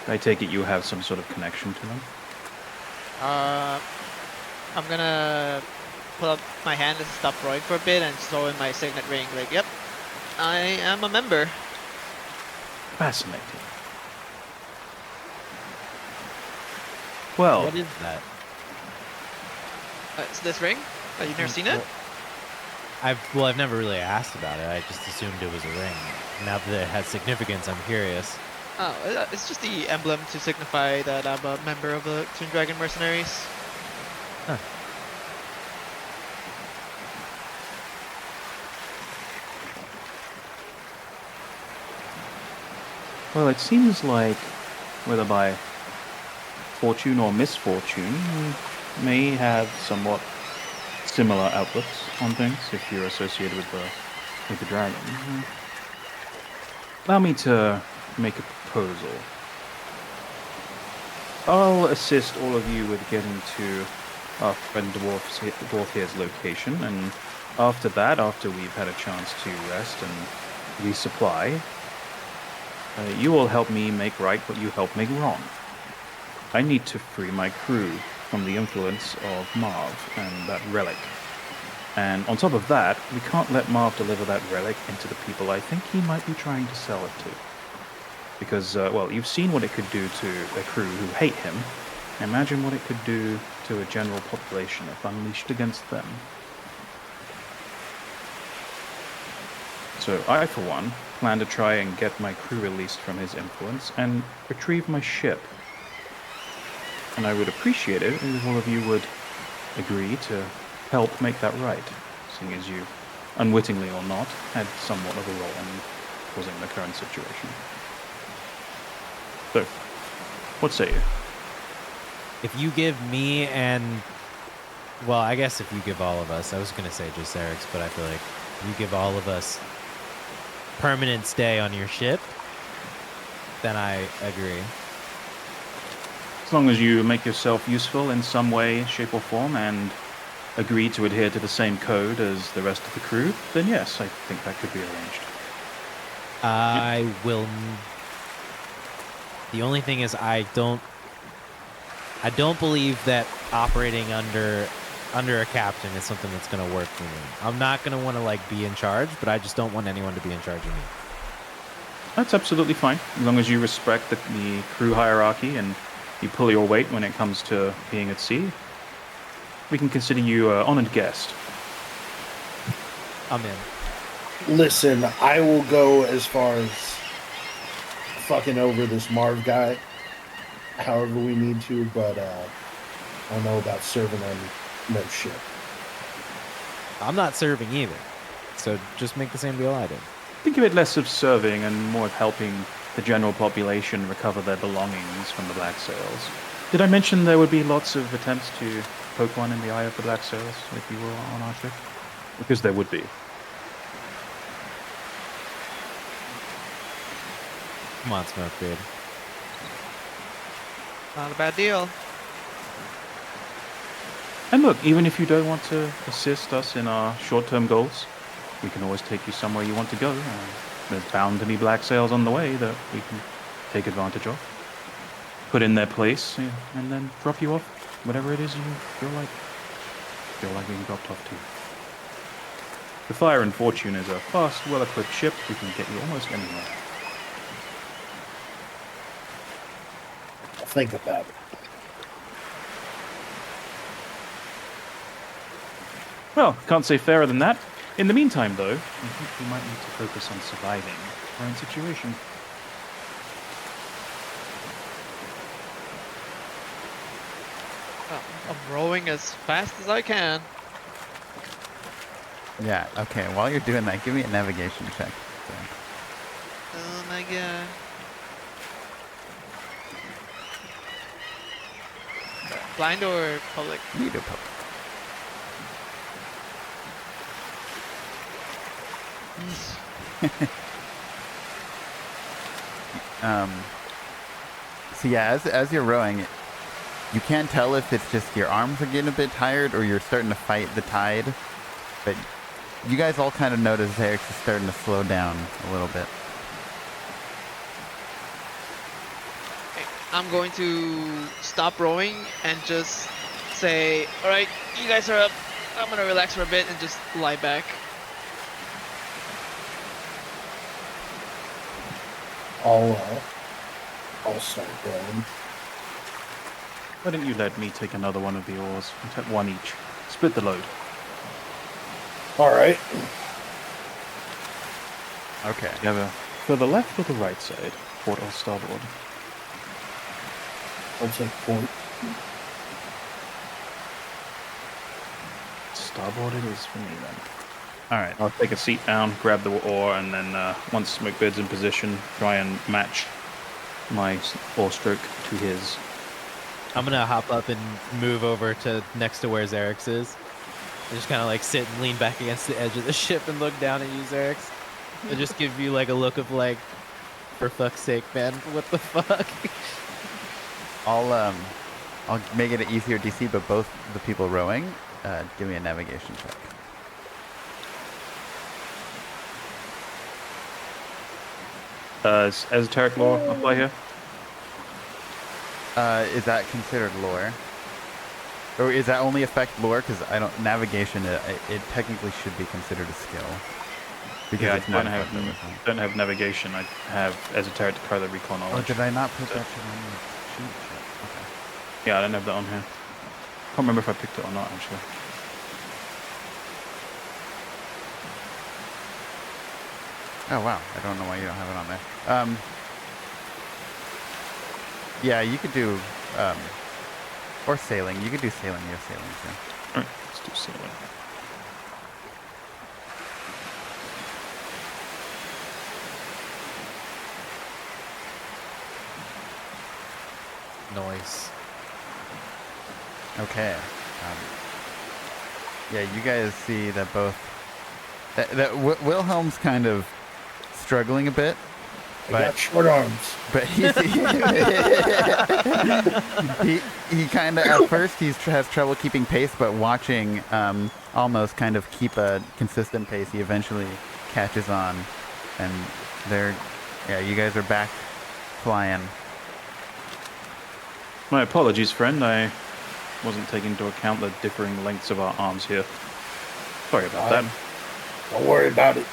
F: I take it you have some sort of connection to them?
C: I'm gonna put up my hand and stop drawing for a bit and throw in my signet ring. Like, yep, I am a member.
F: Fascinating. Well,
B: What is that?
C: It's this ring. Have you never seen it?
B: I've never really asked about it. I just assumed it was a ring. Now that it has significance, I'm curious.
C: Oh, it's just the emblem to signify that I'm a member of the Twin Dragon mercenaries.
B: Huh.
F: Well, it seems like, whether by fortune or misfortune, we may have somewhat similar outlooks on things if you're associated with the dragon. Allow me to make a proposal. I'll assist all of you with getting to our friend Dwarf here's location, and after that, after we've had a chance to rest and resupply, you will help me make right what you helped make wrong. I need to free my crew from the influence of Marv and that relic. And on top of that, we can't let Marv deliver that relic into the people I think he might be trying to sell it to. Because, well, you've seen what it could do to a crew who hate him. Imagine what it could do to a general population if unleashed against them. So I, for one, plan to try and get my crew released from his influence and retrieve my ship. And I would appreciate it if all of you would agree to help make that right, seeing as you, unwittingly or not, had somewhat of a role in causing the current situation. So, what say you?
B: If you give me and, well, I guess if you give all of us, I was going to say just Eric's, but I feel like you give all of us permanent stay on your ship, then I agree.
F: As long as you make yourself useful in some way, shape or form, and agree to adhere to the same code as the rest of the crew, then yes, I think that could be arranged.
B: I will. The only thing is I don't believe that operating under a captain is something that's going to work for me. I'm not going to want to like be in charge, but I just don't want anyone to be in charge of me.
F: That's absolutely fine, as long as you respect the crew hierarchy and you pull your weight when it comes to being at sea. We can consider you an honored guest.
B: I'm in.
E: Listen, I will go as far as fucking over this Marv guy, however we need to, but I don't know about serving on no shit.
B: I'm not serving either, so just make the same deal I did.
F: Think of it less of serving and more of helping the general population recover their belongings from the Black Sails. Did I mention there would be lots of attempts to poke one in the eye of the Black Sails if you were on our ship? Because there would be.
B: Come on, Smoke Beard.
C: Not a bad deal.
F: And look, even if you don't want to assist us in our short-term goals, we can always take you somewhere you want to go. There's bound to be Black Sails on the way that we can take advantage of. Put in their place, and then drop you off whatever it is you feel like being dropped off to. The Fire and Fortune is a fast, well-equipped ship. We can get you almost anywhere.
E: I'll think about it.
F: Well, can't say fairer than that. In the meantime, though, I think we might need to focus on surviving the current situation.
C: I'm rowing as fast as I can.
A: Yeah, okay, while you're doing that, give me a navigation check. So.
C: Oh my god. Blind or public?
A: You do public. So yeah, as you're rowing, you can't tell if it's just your arms are getting a bit tired or you're starting to fight the tide, but you guys all kind of notice Eric's is starting to slow down a little bit.
C: I'm going to stop rowing and just say, alright, you guys are up. I'm gonna relax for a bit and just lie back.
E: I'll start rowing.
F: Why don't you let me take another one of the oars? We'll take one each. Split the load.
E: All right.
A: Okay.
F: You have a for the left or the right side? Port or starboard?
E: I'll take point.
F: Starboard it is for me then.
A: Alright.
F: I'll take a seat down, grab the oar, and then once Smokebeard's in position, try and match my oar stroke to his.
B: I'm gonna hop up and move over to next to where Eric's is. just kind of like sit and lean back against the edge of the ship and look down at you, Xerix. I just give you like a look of like, for fuck's sake, man, what the fuck?
A: I'll make it an easier DC, but both the people rowing, give me a navigation check.
F: Does esoteric lore apply here?
A: Is that considered lore? Or is that only affect lore? Because I don't navigation. It technically should be considered a skill. Because
F: Yeah,
A: it's
F: I
A: not
F: don't
A: affected with them.
F: don't have navigation. I have esoteric to carry the recon
A: Oh,
F: knowledge.
A: did I not put that shit on the sheet? Okay.
F: Yeah, I don't have that on here. Can't remember if I picked it or not, actually.
A: Oh wow, I don't know why you don't have it on there. Yeah, you could do, or sailing. You could do sailing. You have sailing too.
F: Alright, let's do sailing.
B: Noise.
A: Okay. Yeah, you guys see that both that Wilhelm's kind of struggling a bit,
E: I
A: but
E: got short arms.
A: but he kind of at first has trouble keeping pace, but watching almost kind of keep a consistent pace, he eventually catches on, and you guys are back flying.
F: My apologies, friend. I wasn't taking into account the differing lengths of our arms here. Sorry about that.
E: Don't worry about it.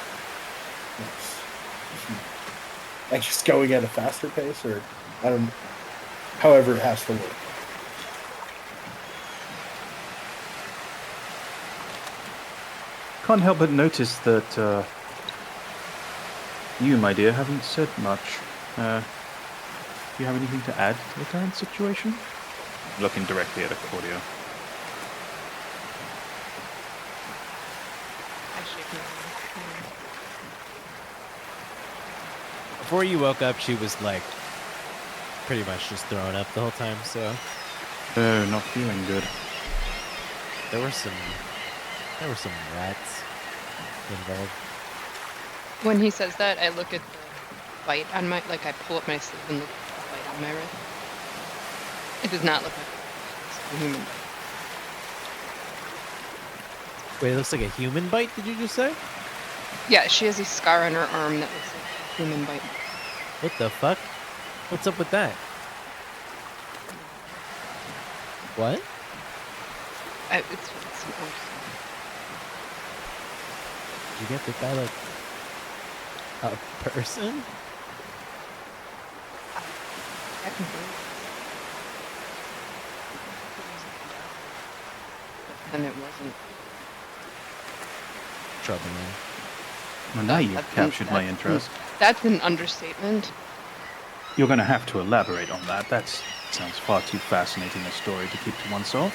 E: Like just going at a faster pace, or I don't. However, it has to work.
F: Can't help but notice that you, my dear, haven't said much. Do you have anything to add to the current situation? Looking directly at Accordio.
D: I shake my head.
B: Before you woke up, she was like pretty much just throwing up the whole time. So
F: Oh, not feeling good.
B: there were some rats involved.
D: When he says that, I look at the bite on my, like I pull up my sleeve and look at the bite on my wrist. It does not look like a human bite.
B: Wait, it looks like a human bite. Did you just say?
D: Yeah, she has a scar on her arm that looks like a human bite.
B: What the fuck? What's up with that? What?
D: It's an arse.
B: Did you get bit by like a person?
D: I can believe it. And it wasn't.
B: Troubling.
F: Well, now you've
D: That's-
F: captured my
D: that's-
F: interest.
D: That's an understatement.
F: You're going to have to elaborate on that. That sounds far too fascinating a story to keep to oneself.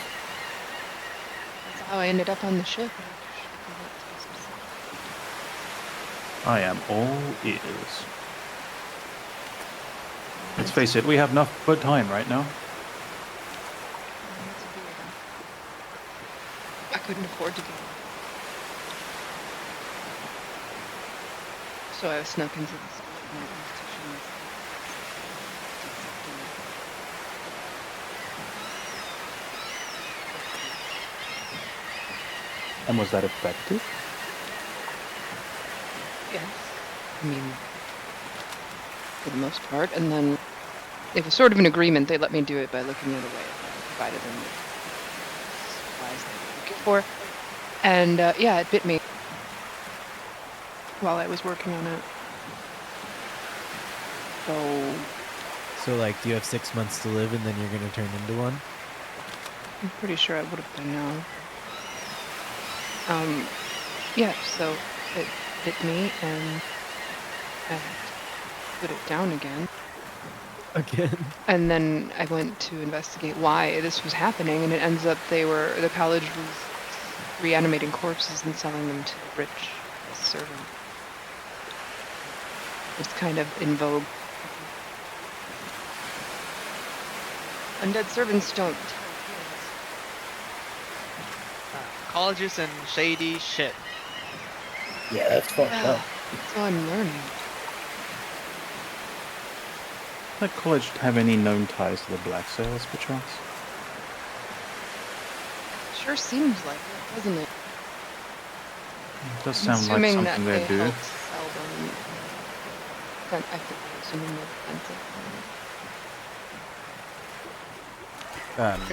D: That's how I ended up on the ship.
F: I am all ears. Let's face it, we have enough but time right now.
D: I couldn't afford to go. So I was snuck into the school at night institutions.
F: And was that effective?
D: Yes. I mean, for the most part. And then it was sort of an agreement. They let me do it by looking the other way. I provided them with supplies they were looking for. And yeah, it bit me while I was working on it. So
B: So like, do you have 6 months to live and then you're gonna turn into one?
D: I'm pretty sure I would have by now. Yeah, so it bit me and I had to put it down again.
B: Again?
D: And then I went to investigate why this was happening, and it ends up the college was reanimating corpses and selling them to the rich as servants. It's kind of in vogue. Undead servants don't tell
C: colleges and shady shit.
E: Yeah, that's fucked
D: Yeah,
E: up.
D: that's all I'm learning.
F: Does that college have any known ties to the Black Sails, perchance?
D: Sure seems like it, doesn't it?
F: It does
D: I'm
F: sound like
D: assuming
F: something
D: that
F: they do.
D: helped sell them. I think they're assuming they're expensive.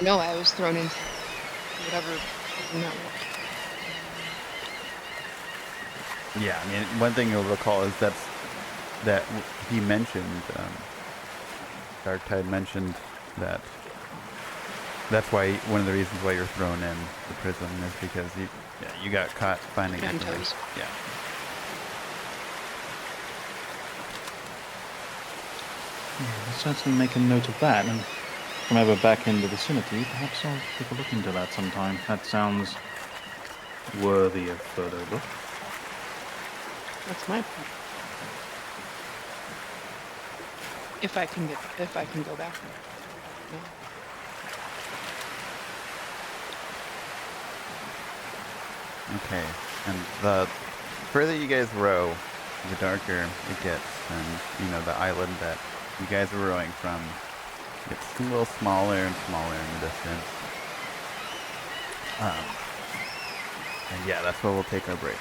D: No, I was thrown into whatever prison that was.
A: Yeah, I mean, one thing you'll recall is that he mentioned, Dark Tide mentioned that that's why one of the reasons why you're thrown in the prison is because you got caught finding
D: On
A: information.
D: toes.
A: Yeah.
F: I'll certainly make a note of that, and if I'm ever back in the vicinity, perhaps I'll take a look into that sometime. That sounds worthy of further look.
D: That's my point. If I can go back there. No.
A: Okay, and the further you guys row, the darker it gets, and the island that you guys are rowing from gets a little smaller and smaller in the distance. And yeah, that's where we'll take our break.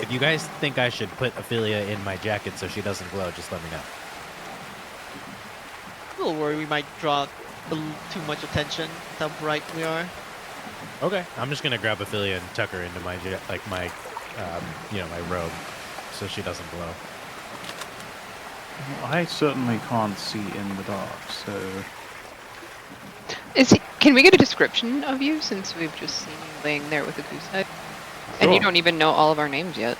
B: If you guys think I should put Ophelia in my jacket so she doesn't glow, just let me know.
C: A little worried we might draw too much attention with how bright we are.
B: Okay, I'm just gonna grab Ophelia and tuck her into my my robe, so she doesn't glow.
F: I certainly can't see in the dark, so
D: Can we get a description of you since we've just seen you laying there with a goose head? And you
F: Sure.
D: don't even know all of our names yet.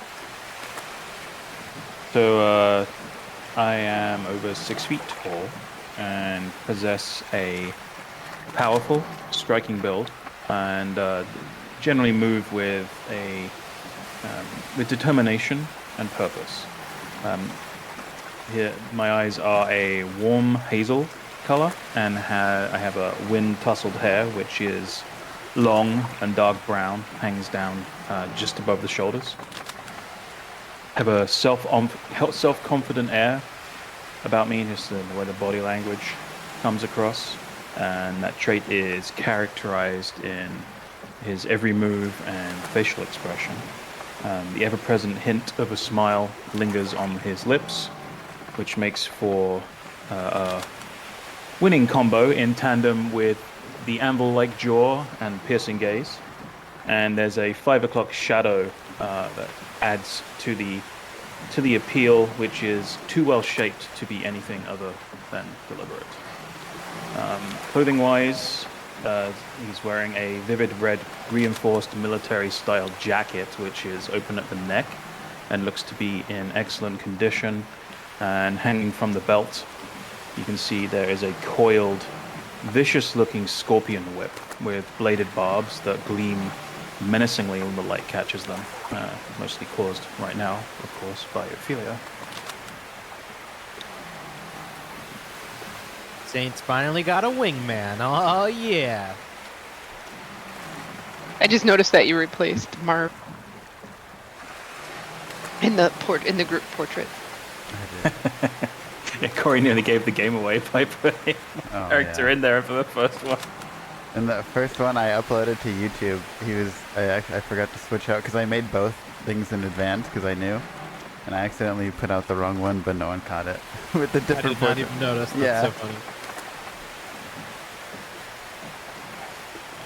F: So, I am over 6 feet tall and possess a powerful, striking build, and generally move with with determination and purpose. Here, my eyes are a warm hazel color, and I have a wind-tousled hair, which is long and dark brown, hangs down just above the shoulders. Have a self-confident air about me, just the way the body language comes across, and that trait is characterized in his every move and facial expression. The ever-present hint of a smile lingers on his lips, which makes for a winning combo in tandem with the anvil-like jaw and piercing gaze. And there's a 5 o'clock shadow that adds to the appeal, which is too well shaped to be anything other than deliberate. Clothing-wise, he's wearing a vivid red reinforced military-style jacket, which is open at the neck and looks to be in excellent condition. And hanging from the belt, you can see there is a coiled, vicious-looking scorpion whip with bladed barbs that gleam menacingly when the light catches them, mostly caused right now, of course, by Ophelia.
B: Saints finally got a wingman. Oh yeah.
D: I just noticed that you replaced Marv in the group portrait.
F: Yeah, Corey nearly gave the game away by putting
A: Oh,
F: character
A: yeah.
F: in there for the first one.
A: And the first one I uploaded to YouTube, I forgot to switch out because I made both things in advance because I knew, and I accidentally put out the wrong one, but no one caught it with the
B: I
A: different
B: did not
A: portrait.
B: even notice. That's
A: Yeah.
B: so funny.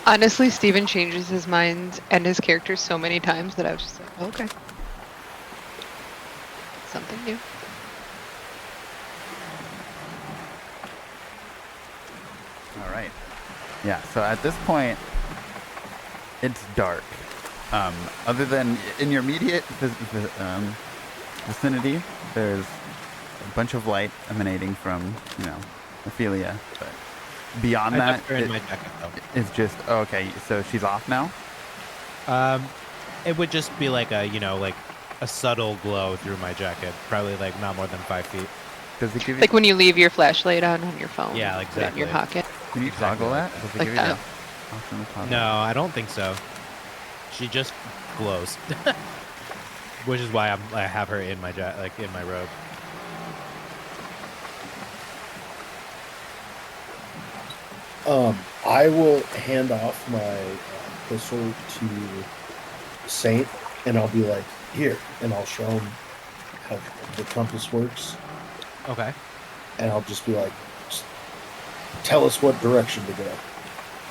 D: Honestly, Steven changes his mind and his characters so many times that I was just like, okay. Something new.
A: All right. Yeah. So at this point, it's dark. Other than in your immediate vicinity, there's a bunch of light emanating from Ophelia, but beyond
B: I
A: that,
B: left her in my jacket though.
A: it's just okay. So she's off now.
B: It would just be like a subtle glow through my jacket, probably like not more than 5 feet.
A: Does it give you?
D: Like when you leave your flashlight on your phone.
B: Yeah,
D: put it in your
B: exactly.
D: pocket.
A: Can you toggle that? Does it
B: Exactly.
A: give you
D: Like
A: the
D: that.
A: option to toggle?
B: No, I don't think so. She just glows, which is why I have her in my in my robe.
E: I will hand off my pistol to Saint, and I'll be like, here, and I'll show him how the compass works,
B: Okay.
E: and I'll just be like, just tell us what direction to go.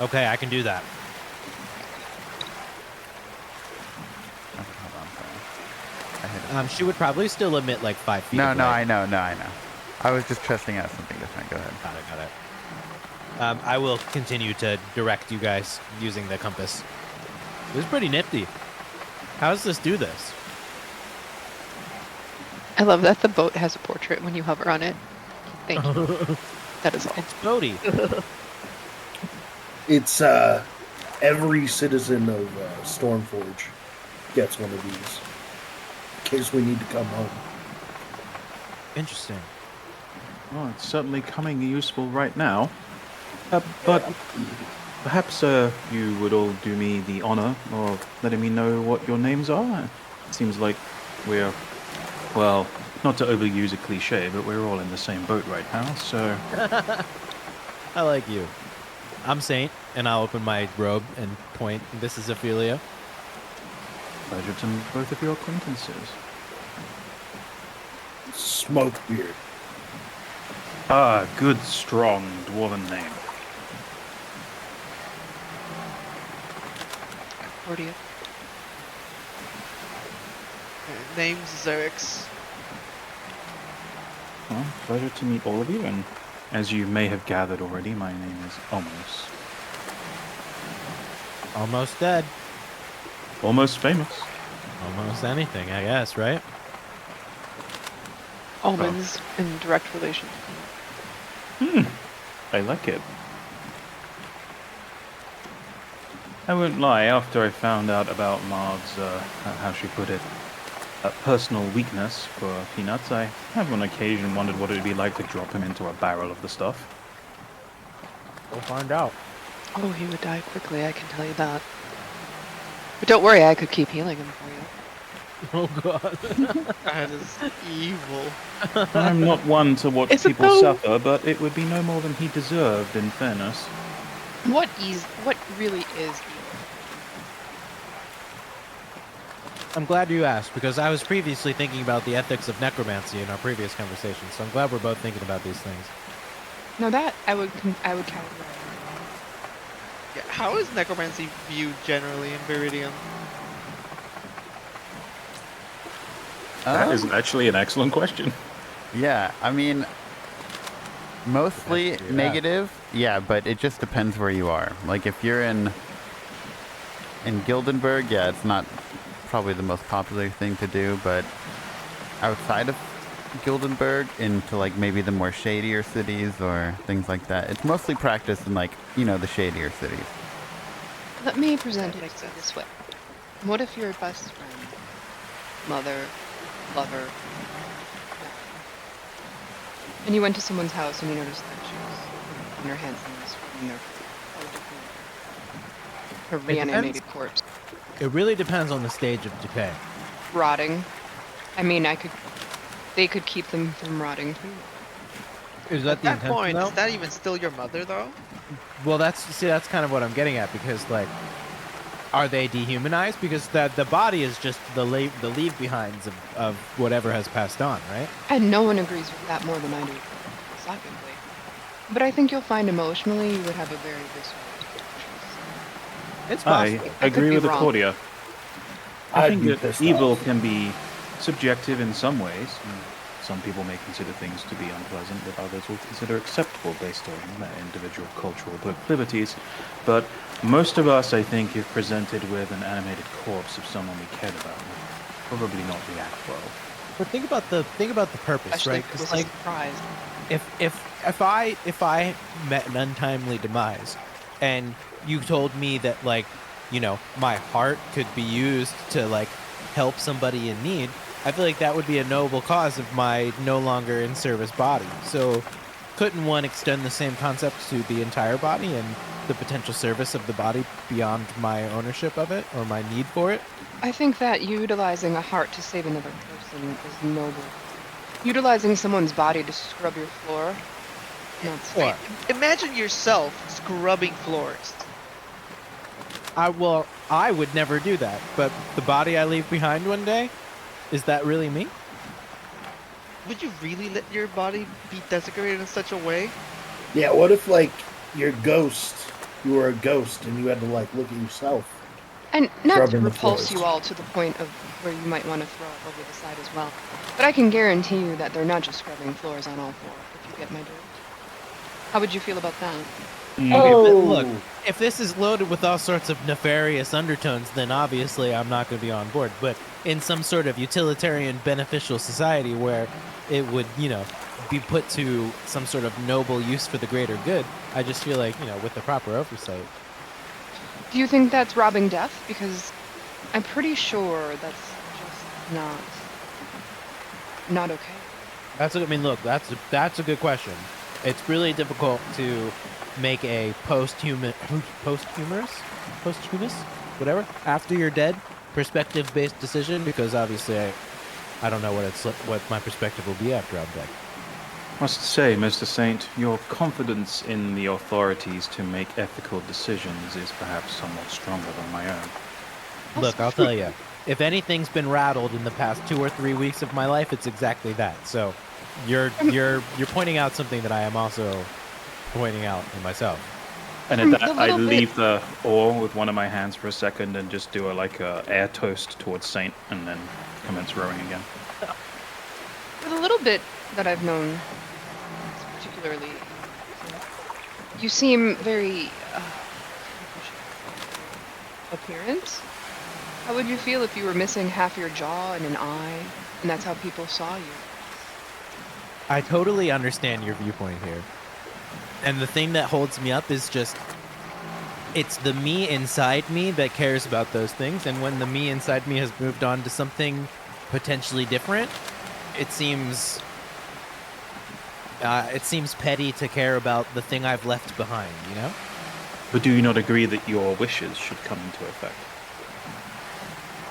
B: Okay, I can do that.
A: Oh, hold on, sorry. I hit it.
B: She would probably still emit like 5 feet.
A: No,
B: of
A: no,
B: light.
A: I know. I was just testing out something different. Go ahead.
B: Got it. I will continue to direct you guys using the compass. This is pretty nifty. How does this do this?
D: I love that the boat has a portrait when you hover on it. Thank you. That is all.
B: It's Bodhi.
E: It's every citizen of Stormforge gets one of these in case we need to come home.
B: Interesting.
F: Well, it's certainly coming useful right now. But perhaps you would all do me the honor of letting me know what your names are. It seems like we're, well, not to overuse a cliche, but we're all in the same boat right now, so...
B: I like you. I'm Saint, and I'll open my robe and point. This is Ophelia.
F: Pleasure to meet both of your acquaintances.
E: Smokebeard.
F: Ah, good, strong, dwarven name.
D: Cordia.
C: Name's Zerix.
F: Well, pleasure to meet all of you, and as you may have gathered already, my name is Almost.
B: Almost dead.
F: Almost famous.
B: Almost anything, I guess, right?
D: Almonds in direct relation.
F: I like it. I won't lie, after I found out about Marv's, how she put it, personal weakness for peanuts, I have on occasion wondered what it would be like to drop him into a barrel of the stuff.
B: We'll find out.
D: Oh, he would die quickly, I can tell you that. But don't worry, I could keep healing him for you.
B: Oh, God.
C: That is evil.
F: I'm not one to watch
D: Is it
F: people
D: though?
F: suffer, but it would be no more than he deserved, in fairness.
D: What really is evil?
B: I'm glad you asked, because I was previously thinking about the ethics of necromancy in our previous conversation, so I'm glad we're both thinking about these things.
D: No, that I would categorize.
C: Yeah, how is necromancy viewed generally in Viridian?
F: That is actually an excellent question.
A: Yeah, I mean, mostly
B: That's true, yeah.
A: negative. Yeah, but it just depends where you are. Like if you're in Gildenberg, yeah, it's not probably the most popular thing to do, but outside of Gildenberg into like maybe the more shadier cities or things like that, it's mostly practiced in like, you know, the shadier cities.
D: Let me present it this way. What if your best friend, mother, lover, and you went to someone's house and you noticed that she was in her hands and was in their her reanimated corpse,
B: It really depends on the stage of decay.
D: rotting. I mean, they could keep them from rotting too.
B: Is that
C: At
B: the
C: that
B: intention,
C: point,
B: though?
C: is that even still your mother, though?
B: Well, that's kind of what I'm getting at, because like, are they dehumanized? Because the body is just the leave behinds of whatever has passed on, right?
D: And no one agrees with that more than I do, philosophically. But I think you'll find emotionally you would have a very visceral reaction.
B: It's
F: I
B: possible.
D: I could
F: agree
D: be
F: with
D: wrong.
F: Accordia. I
E: I'd
F: think
E: be
F: that
E: pissed
F: evil
E: off.
F: can be subjective in some ways. Some people may consider things to be unpleasant that others will consider acceptable based on their individual cultural proclivities. But most of us, I think, if presented with an animated corpse of someone we cared about, would probably not react well.
B: But think about the purpose,
D: Especially
B: right?
D: if it
B: 'Cause,
D: was a
B: like,
D: surprise.
B: if I met an untimely demise, and you told me that, like, you know, my heart could be used to like help somebody in need, I feel like that would be a noble cause of my no longer in service body. So couldn't one extend the same concept to the entire body and the potential service of the body beyond my ownership of it or my need for it.
D: I think that utilizing a heart to save another person is noble. Utilizing someone's body to scrub your floor, not so.
B: Or
C: Imagine yourself scrubbing floors.
B: I would never do that, but the body I leave behind one day, is that really me?
C: Would you really let your body be desecrated in such a way?
E: Yeah, what if, like, you were a ghost and you had to, like, look at yourself?
D: And not to
E: Scrubbing the
D: repulse
E: floors.
D: you all to the point of where you might want to throw up over the side as well. But I can guarantee you that they're not just scrubbing floors on all four, if you get my drift. How would you feel about that?
B: Okay, but look, if this is loaded with all sorts of nefarious undertones, then obviously I'm not going to be on board. But in some sort of utilitarian, beneficial society where it would, be put to some sort of noble use for the greater good, I just feel like, with the proper oversight.
D: Do you think that's robbing death? Because I'm pretty sure that's just not okay.
B: Look, that's a good question. It's really difficult to make a posthumous, whatever, after you're dead, perspective-based decision, because obviously I don't know what my perspective will be after I'm dead.
F: Must say, Mr. Saint, your confidence in the authorities to make ethical decisions is perhaps somewhat stronger than my own.
B: Look, I'll tell you, if anything's been rattled in the past 2 or 3 weeks of my life, it's exactly that. So, you're pointing out something that I am also pointing out in myself.
F: And at that, I leave the oar with one of my hands for a second and just do a air toast towards Saint, and then commence rowing again.
D: For the little bit that I've known, particularly, you seem very appearance. How would you feel if you were missing half your jaw and an eye, and that's how people saw you?
B: I totally understand your viewpoint here. And the thing that holds me up is just, it's the me inside me that cares about those things. And when the me inside me has moved on to something potentially different, it seems petty to care about the thing I've left behind,
F: But do you not agree that your wishes should come into effect?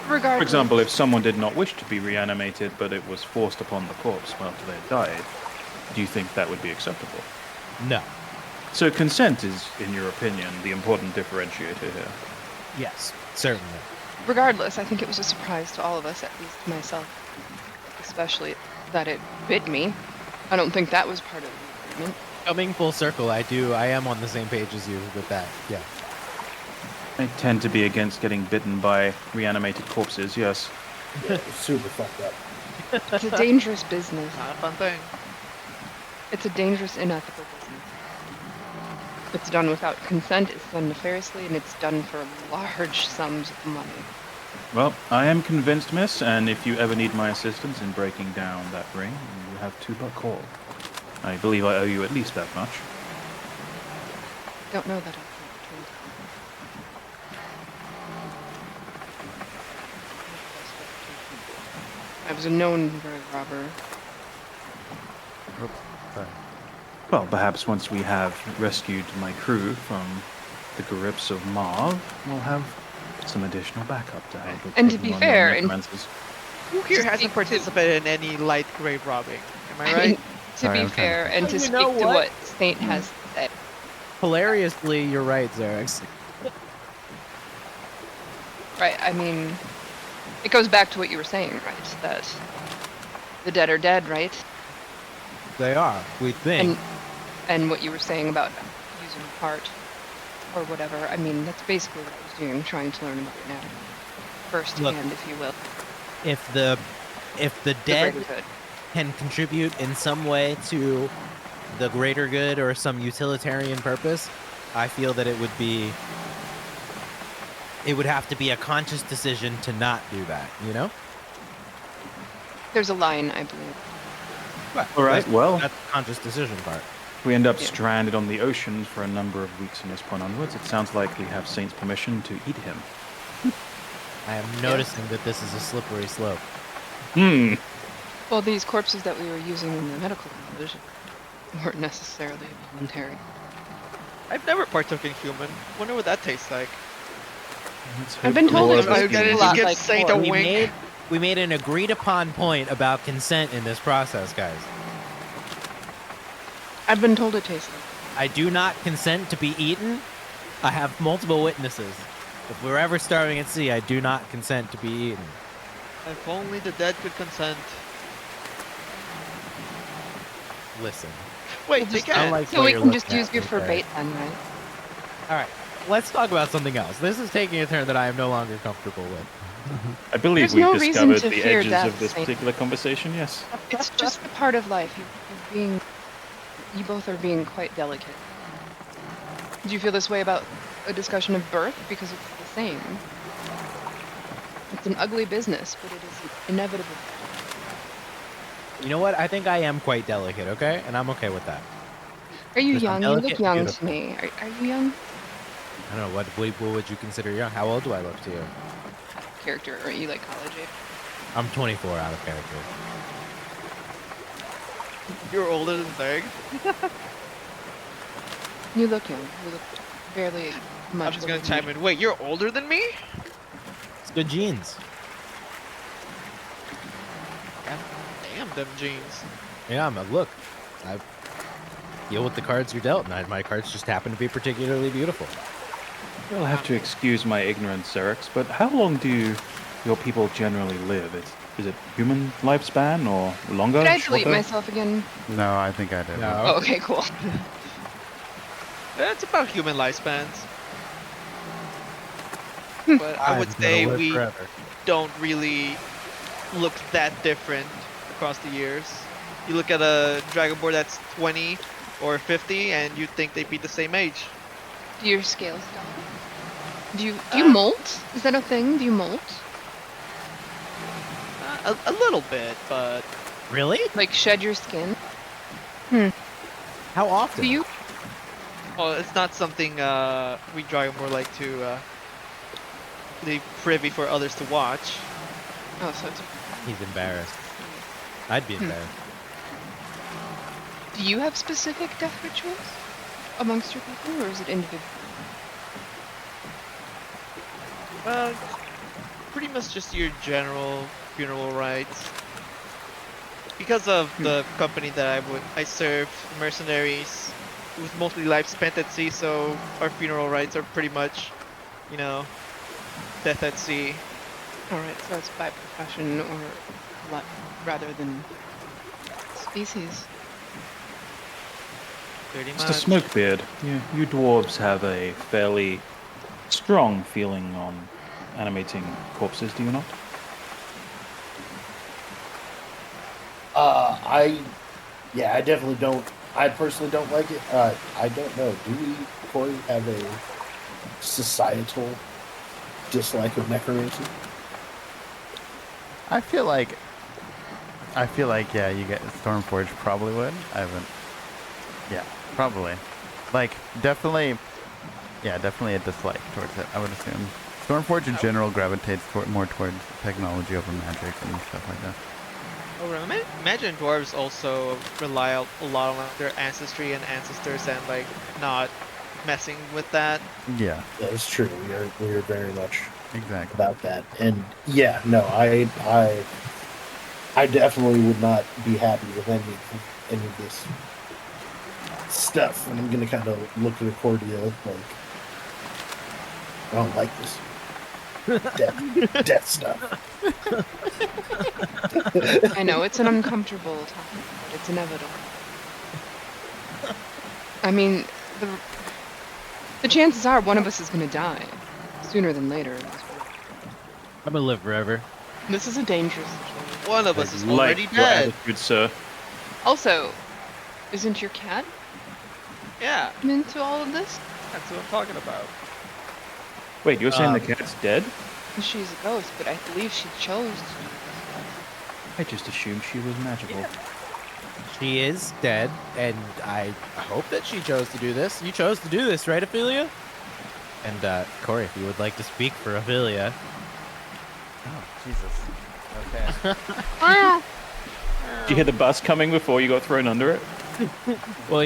D: Regardless.
F: For example, if someone did not wish to be reanimated, but it was forced upon the corpse after they had died, do you think that would be acceptable?
B: No.
F: So consent is, in your opinion, the important differentiator here.
B: Yes, certainly.
D: Regardless, I think it was a surprise to all of us, at least to myself, especially that it bit me. I don't think that was part of the agreement.
B: Coming full circle, I am on the same page as you with that, yeah.
F: I tend to be against getting bitten by reanimated corpses, yes.
E: Yeah, it's super fucked up.
D: It's a dangerous business.
C: Not a fun thing.
D: It's a dangerous, unethical business. It's done without consent, it's done nefariously, and it's done for large sums of money.
F: Well, I am convinced, miss, and if you ever need my assistance in breaking down that ring, you have to but call. I believe I owe you at least that much.
D: Don't know that I can return to I was a known grave robber.
A: Oops, sorry.
F: Well, perhaps once we have rescued my crew from the grips of Marv, we'll have some additional backup to help with
D: And to
F: taking
D: be
F: on the
D: fair, and-
F: necromancers.
C: Who here
D: To
C: hasn't
D: speak to-
C: participated in any light grave robbing? Am I
D: I
C: right?
D: mean, to
A: Sorry,
D: be
A: I'm trying to-
D: fair, and to
B: You
D: speak
B: know
D: to
B: what?
D: what Saint has said,
B: Hilariously, you're right, Xerix.
D: right? I mean, it goes back to what you were saying, right? That the dead are dead, right?
B: They are, we think.
D: And what you were saying about using a heart or whatever. I mean, that's basically what I was doing, trying to learn about anatomy firsthand, if you will.
B: If the
D: The
B: dead
D: greater good.
B: can contribute in some way to the greater good or some utilitarian purpose, I feel that it would have to be a conscious decision to not do that,
D: There's a line, I believe.
F: All right, well,
B: That's the conscious decision part.
F: we end up
D: Yeah.
F: stranded on the ocean for a number of weeks from this point onwards. It sounds like we have Saint's permission to eat him.
B: I am noticing that this is a slippery slope.
D: Well, these corpses that we were using in the medical college weren't necessarily voluntary.
C: I've never partook in human. Wonder what that tastes like.
F: Let's
D: I've
F: hope
D: been told
F: more
D: it's
F: of us
C: I
D: just
F: do.
C: just
D: lot
C: give
D: like
C: Saint a
D: pork.
C: wink.
B: We made an agreed upon point about consent in this process, guys.
D: I've been told it tastes like.
B: I do not consent to be eaten. I have multiple witnesses. If we're ever starving at sea, I do not consent to be eaten.
C: If only the dead could consent.
B: Listen.
C: Wait, they
D: Just-
C: can.
B: like
D: So
B: what
D: we
B: you're
D: can just
B: looking
D: use
B: at
D: you
B: right
D: for
B: there.
D: bait then, right?
B: All right, let's talk about something else. This is taking a turn that I am no longer comfortable with.
F: I believe
D: There's
F: we've
D: no reason
F: discovered
D: to
F: the
D: fear
F: edges
D: death,
F: of this
D: Saint.
F: particular conversation, yes.
D: It's just a part of life. You're being. You both are being quite delicate. Do you feel this way about a discussion of birth? Because it's the same. It's an ugly business, but it is inevitable.
B: You know what? I think I am quite delicate, okay? And I'm okay with that.
D: Are you
B: Because I'm
D: young? You look
B: delicate and
D: young
B: beautiful.
D: to me. Are you young?
B: I don't know, what would you consider young? How old do I look to you?
D: Character, or are you like college age?
B: I'm 24 out of character.
C: You're older than Berg.
D: You look young. You look barely much.
C: I'm just
D: older
C: gonna
D: than
C: chime
D: me.
C: in. Wait, you're older than me?
B: It's good genes.
C: God damn them jeans.
B: Yeah, look, I deal with the cards you're dealt, and my cards just happen to be particularly beautiful.
F: You'll have to excuse my ignorance, Xerix, but how long do your people generally live? Is it human lifespan or longer?
D: Did I delete
F: shorter?
D: myself again?
A: No, I think I did.
B: No.
D: Oh, okay, cool.
C: It's about human lifespans. But I would
B: I'm gonna
C: say
B: live
C: we
B: forever.
C: don't really look that different across the years. You look at a Dragonborn that's 20 or 50 and you think they'd be the same age.
D: Do your scales die? Do you molt? Is that a thing? Do you molt?
C: A little bit, but
B: Really?
D: Like shed your skin?
B: How often?
D: Do you?
C: well, it's not something we Dragonborn like to leave privy for others to watch.
D: Oh, so it's.
B: He's embarrassed. I'd be embarrassed.
D: Do you have specific death rituals amongst your people, or is it individual?
C: Pretty much just your general funeral rites. Because of the company that I served, mercenaries, it was mostly life spent at sea, so our funeral rites are pretty much, you know, death at sea.
D: All right, so it's by profession or rather than species.
C: Pretty
F: Mr.
C: much.
F: Smokebeard, you dwarves have a fairly strong feeling on animating corpses, do you not?
E: I definitely don't. I personally don't like it. I don't know. Do we, Corey, have a societal dislike of necromancy?
A: I feel like, yeah, you get Stormforge probably would. I haven't. Yeah, probably. Like, definitely a dislike towards it, I would assume. Stormforge in general gravitates more towards technology over magic and stuff like that.
C: Oh, imagine dwarves also rely a lot on their ancestry and ancestors and like not messing with that.
A: Yeah,
E: That is true. We are very much
A: exactly.
E: about that. And yeah, no, I definitely would not be happy with any of this stuff. And I'm gonna kind of look at Accordia like, I don't like this. Death stuff.
D: I know it's an uncomfortable topic, but it's inevitable. I mean, the chances are one of us is going to die sooner than later in this world.
B: I'm gonna live forever.
D: This is a dangerous situation.
C: One of us is
F: Like
C: already
F: your
C: dead.
F: attitude, sir.
D: Also, isn't your cat
C: Yeah,
D: into all of this?
C: that's what I'm talking about.
F: Wait, you're saying the cat's dead?
D: She's a ghost, but I believe she chose to do
F: I just assumed she was magical.
B: She is dead, and I hope that she chose to do this. You chose to do this, right, Ophelia? And, Corey, if you would like to speak for Ophelia.
A: Oh, Jesus. Okay.
D: this.
F: Did you hear the bus coming before you got thrown under it?
B: Well,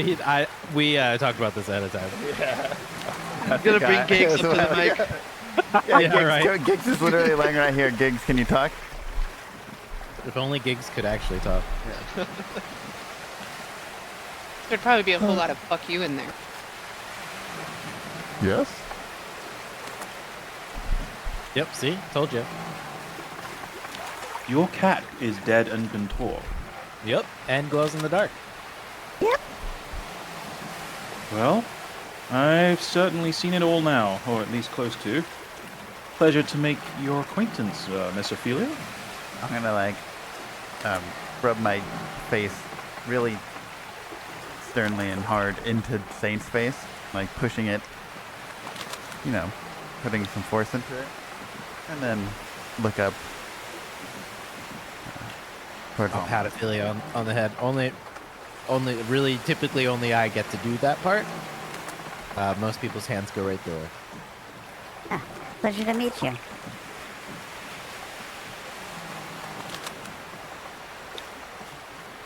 B: we talked about this ahead of time.
C: I'm gonna bring Gigs up to the mic.
A: Yeah,
B: Yeah,
A: Gigs,
B: right.
A: Gigs is literally laying right here. Gigs, can you talk?
B: If only Gigs could actually talk.
D: There'd probably be a whole lot of fuck you in there.
A: Yes.
B: Yep. See, told you.
F: Your cat is dead and been taught.
B: Yep. And glows in the dark.
F: Well, I've certainly seen it all now, or at least close to. Pleasure to make your acquaintance, Miss Ophelia.
A: I'm gonna like rub my face really sternly and hard into Saint's face, like pushing it, you know, putting some force into it, and then look up towards
B: I'll pat Ophelia on the head. Only, really, typically only I get to do that part. Most people's hands go right through her.
G: Ah, pleasure to meet you.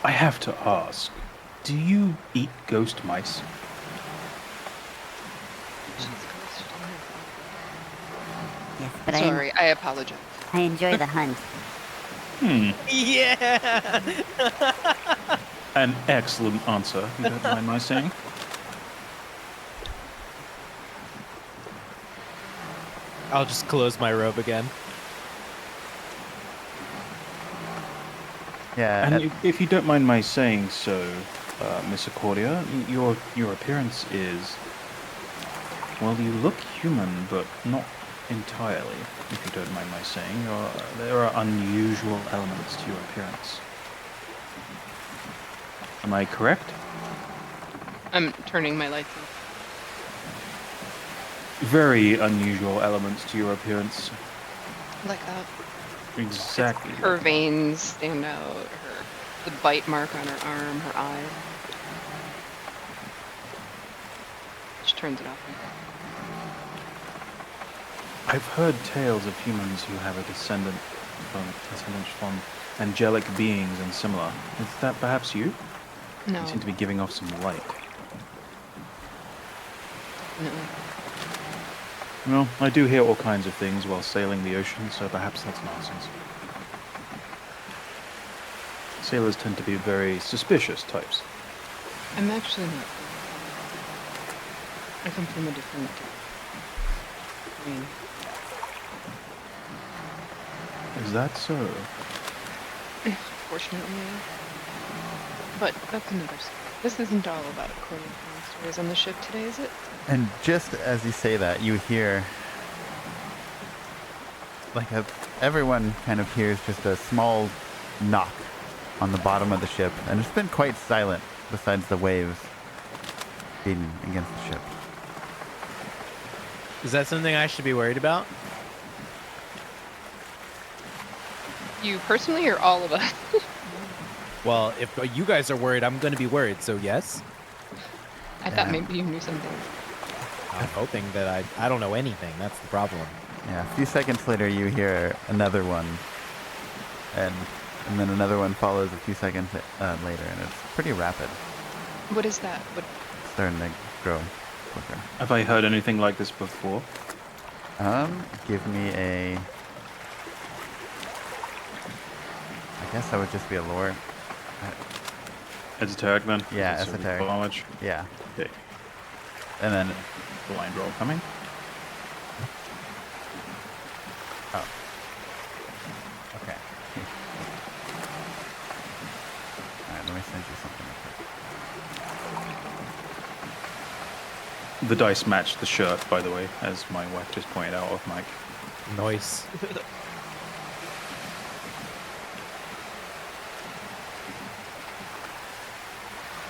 F: I have to ask, do you eat ghost mice?
G: Yes, but
D: Sorry, I apologize.
G: I enjoy the hunt.
B: Yeah.
F: An excellent answer, if you don't mind my saying.
B: I'll just close my robe again.
A: Yeah.
F: And if you don't mind my saying so, Miss Accordia, your appearance is... Well, you look human, but not entirely, if you don't mind my saying. There are unusual elements to your appearance. Am I correct?
D: I'm turning my lights off.
F: Very unusual elements to your appearance.
D: Like that.
F: Exactly.
D: Her veins stand out, the bite mark on her arm, her eye. She turns it off.
F: I've heard tales of humans who have a descendant from angelic beings and similar. Is that perhaps you?
D: No,
F: You seem to be giving off some light.
D: no.
F: Well, I do hear all kinds of things while sailing the ocean, so perhaps that's nonsense. Sailors tend to be very suspicious types.
D: I'm actually not. I come from a different plane.
F: Is that so?
D: Fortunately, yeah. But that's another story. This isn't all about accordion stories on the ship today, is it?
A: And just as you say that, you hear, like everyone kind of hears just a small knock on the bottom of the ship, and it's been quite silent besides the waves beating against the ship.
B: Is that something I should be worried about?
D: You personally, or all of us?
B: Well, if you guys are worried, I'm going to be worried. So yes,
D: I thought maybe you knew something.
B: I'm hoping that I don't know anything. That's the problem.
A: Yeah, a few seconds later, you hear another one, and then another one follows a few seconds later, and it's pretty rapid.
D: What is that? What?
A: Starting to grow quicker.
F: Have I heard anything like this before?
A: Give me a... I guess that would just be a lore.
F: Esoteric then?
A: Yeah,
F: Is it
A: esoteric.
F: knowledge?
A: Yeah.
F: Okay.
A: And then...
F: Blind roll coming.
A: Oh. Okay. Alright, let me send you something real quick.
F: The dice matched the shirt, by the way, as my wife just pointed out off mic.
B: Nice.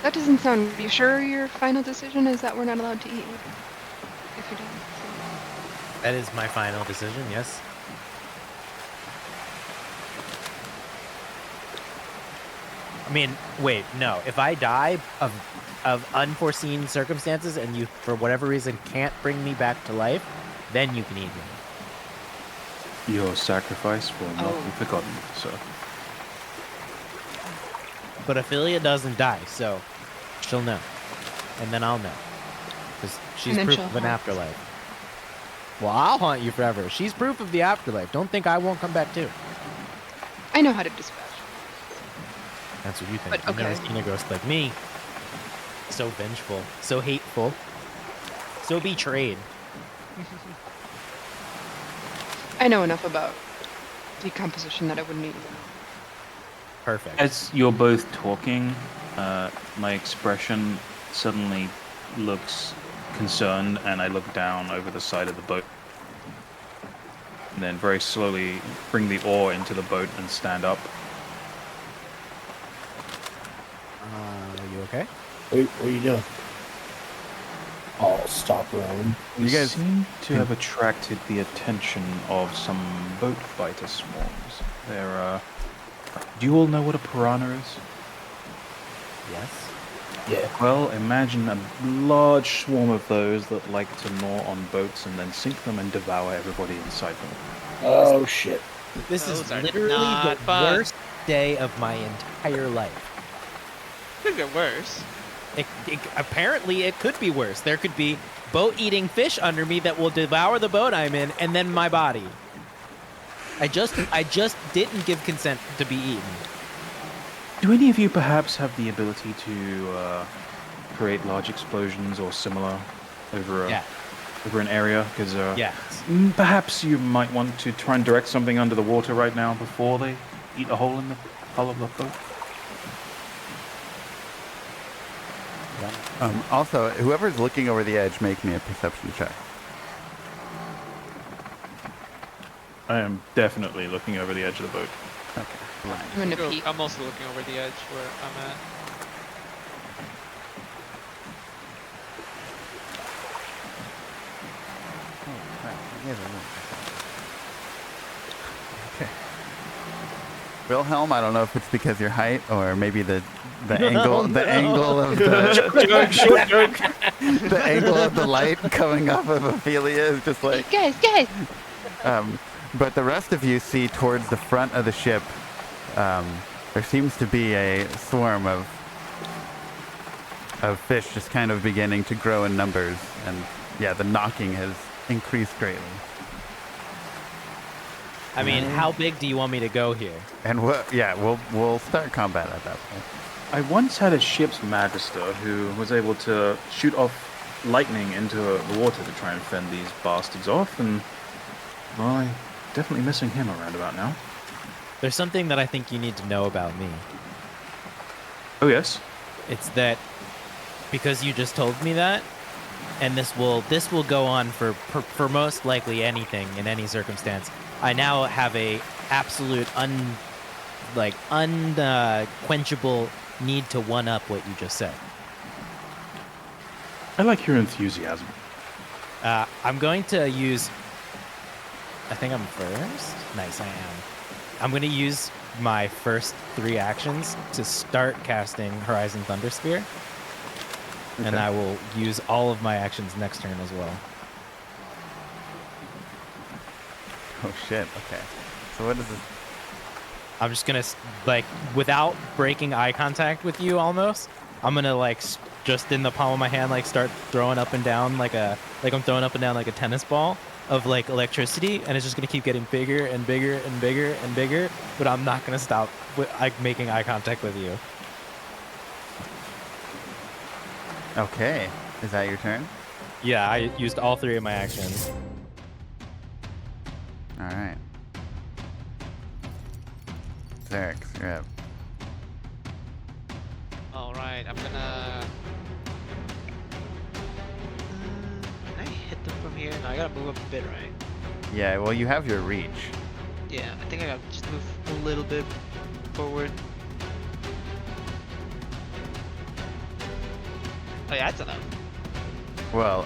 D: That doesn't sound. You sure your final decision is that we're not allowed to eat if you don't?
B: That is my final decision. Yes. I mean, wait, no. If I die of unforeseen circumstances and you, for whatever reason, can't bring me back to life, then you can eat me.
F: Your sacrifice will not
D: Oh.
F: be forgotten, sir.
B: But Ophelia doesn't die, so She'll know. And then I'll know. Because she's
D: then
B: proof
D: she'll
B: of an
D: haunt us.
B: afterlife. Well, I'll haunt you forever. She's proof of the afterlife. Don't think I won't come back too.
D: I know how to dispatch.
B: That's what you think.
D: But,
B: You've never
D: okay.
B: seen a ghost like me. So vengeful. So hateful. So betrayed.
D: I know enough about decomposition that I wouldn't need to know.
B: Perfect.
F: As you're both talking, my expression suddenly looks concerned, and I look down over the side of the boat. And then very slowly bring the oar into the boat and stand up.
B: Are you okay?
E: What are you doing? I'll stop rowing.
F: You
A: You guys-
F: seem to have attracted the attention of some boat fighter swarms. They're, do you all know what a piranha is?
B: Yes.
E: Yeah.
F: Well, imagine a large swarm of those that like to gnaw on boats and then sink them and devour everybody inside them.
E: Oh shit.
B: This
C: Those
B: is
C: are
B: literally the
C: not fun.
B: worst day of my entire life.
C: Could get worse.
B: Apparently, it could be worse. There could be boat-eating fish under me that will devour the boat I'm in, and then my body. I just didn't give consent to be eaten.
F: Do any of you perhaps have the ability to create large explosions or similar over an area? Because
B: Yes.
F: perhaps you might want to try and direct something under the water right now before they eat a hole in the hull of the boat.
A: Also, whoever's looking over the edge, make me a perception check.
F: I am definitely looking over the edge of the boat.
A: Okay.
D: I'm gonna peek.
C: I'm also looking over the edge where I'm at.
A: Oh, crap. You guys are really- Okay. Wilhelm, I don't know if it's because your height or maybe the angle of the the angle of the light coming off of Ophelia is just like
D: Guys!
A: but the rest of you see towards the front of the ship there seems to be a swarm of fish just kind of beginning to grow in numbers, and yeah, the knocking has increased greatly.
B: I mean, how big do you want me to go here?
A: And we'll start combat at that point.
F: I once had a ship's magister who was able to shoot off lightning into the water to try and fend these bastards off, and well, I'm definitely missing him around about now.
B: There's something that I think you need to know about me.
F: Oh yes?
B: It's that because you just told me that, and this will go on for most likely anything in any circumstance. I now have a absolute unquenchable need to one up what you just said.
F: I like your enthusiasm.
B: I'm going to use. I think I'm first. Nice, I am. I'm going to use my first 3 actions to start casting Horizon Thunder Sphere. And
A: Okay.
B: I will use all of my actions next turn as well.
A: Oh shit, okay. So what is this?
B: I'm just gonna without breaking eye contact with you almost. I'm gonna just in the palm of my hand start throwing up and down like I'm throwing up and down like a tennis ball of electricity, and it's just gonna keep getting bigger and bigger and bigger and bigger. But I'm not gonna stop making eye contact with you.
A: Okay. Is that your turn?
B: Yeah, I used all 3 of my actions.
A: Alright. Zarek, you're up.
C: Alright, I'm gonna. Can I hit them from here? No, I gotta move up a bit, right?
A: Yeah, well you have your reach.
C: Yeah, I think I gotta just move a little bit forward. Oh yeah, that's enough.
A: Well,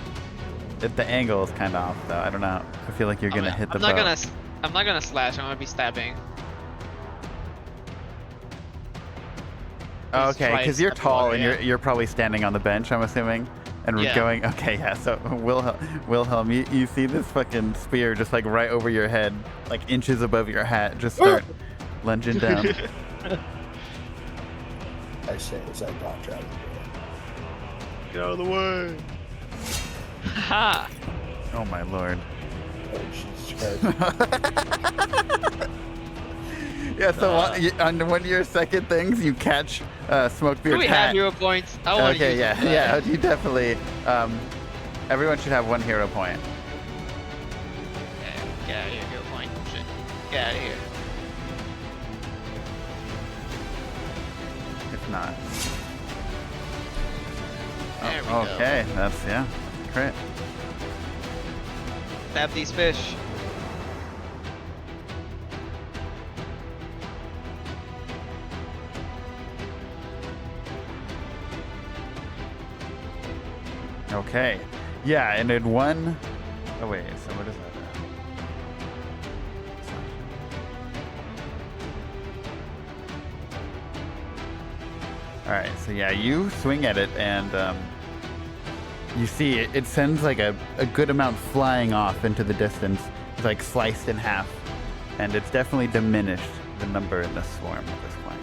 A: the angle is kind of off though. I don't know. I feel like you're gonna hit the
C: I'm not
A: boat.
C: I'm not gonna slash. I'm gonna be stabbing.
A: Oh,
C: Just
A: okay,
C: try
A: because
C: and
A: you're
C: step the
A: tall
C: water,
A: and
C: yeah.
A: you're probably standing on the bench, I'm assuming. And we're
C: Yeah.
A: going, okay, yeah, so Wilhelm, you see this fucking spear just right over your head, inches above your hat, just start lunging down.
E: I say as I dodge out of the way.
C: Get out of the way. Ha!
A: Oh my lord.
E: Oh, Jesus Christ.
A: Yeah, so on one of your second things, you catch Smokebeard's
C: Do we have
A: hat.
C: hero points? I want to
A: Okay,
C: use
A: yeah,
C: them, but-
A: yeah, you definitely. Everyone should have 1 hero point.
C: Yeah, get out of here, hero point. Shit. Get out of here.
A: If not.
C: There we go.
A: Okay, that's, yeah, crit.
C: Stab these fish.
A: Okay. Yeah, and in one. Oh, wait, so what is that? Alright, so yeah, you swing at it, and you see it sends like a good amount flying off into the distance. It's like sliced in half, and it's definitely diminished the number in the swarm at this point.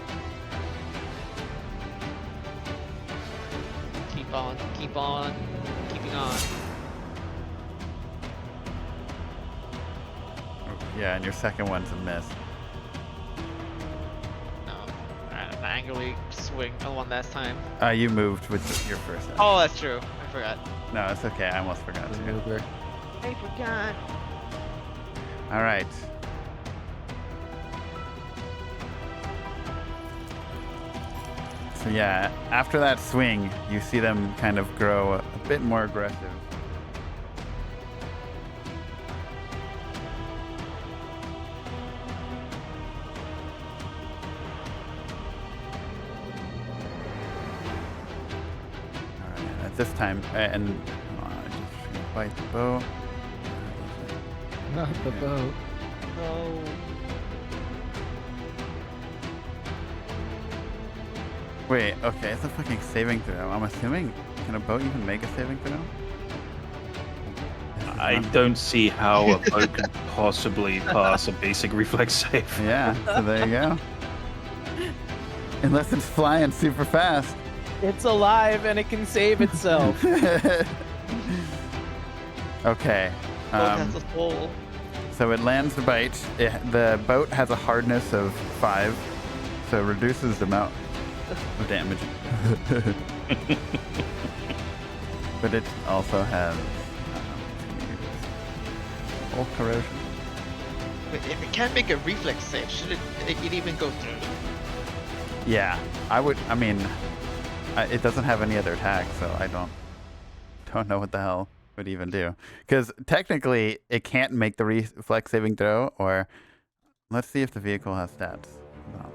C: Keep on, keep on, keeping on.
A: Yeah, and your second one's a miss.
C: No. Alright, I'm angrily swing on one last time.
A: You moved with your first action.
C: Oh, that's true. I forgot.
A: No, it's okay. I almost forgot to.
B: Maneuver.
C: I forgot.
A: All right. So yeah, after that swing, you see them kind of grow a bit more aggressive. All right, at this time, and hold on, I just gonna bite the bow.
B: Not the boat.
C: No.
A: Wait, okay, it's a fucking saving throw. I'm assuming, can a boat even make a saving throw?
F: I don't see how a boat could possibly pass a basic reflex save.
A: Yeah, so there you go. Unless it's flying super fast.
B: It's alive and it can save itself.
A: Okay.
C: Oh, that's a soul.
A: So it lands the bite. The boat has a hardness of 5, so it reduces the amount of damage. But it also has full corrosion.
C: Wait, if it can't make a reflex save, should it even go through?
A: Yeah, I mean, it doesn't have any other attack, so I don't know what the hell would even do. Because technically, it can't make the reflex saving throw, or let's see if the vehicle has stats. No.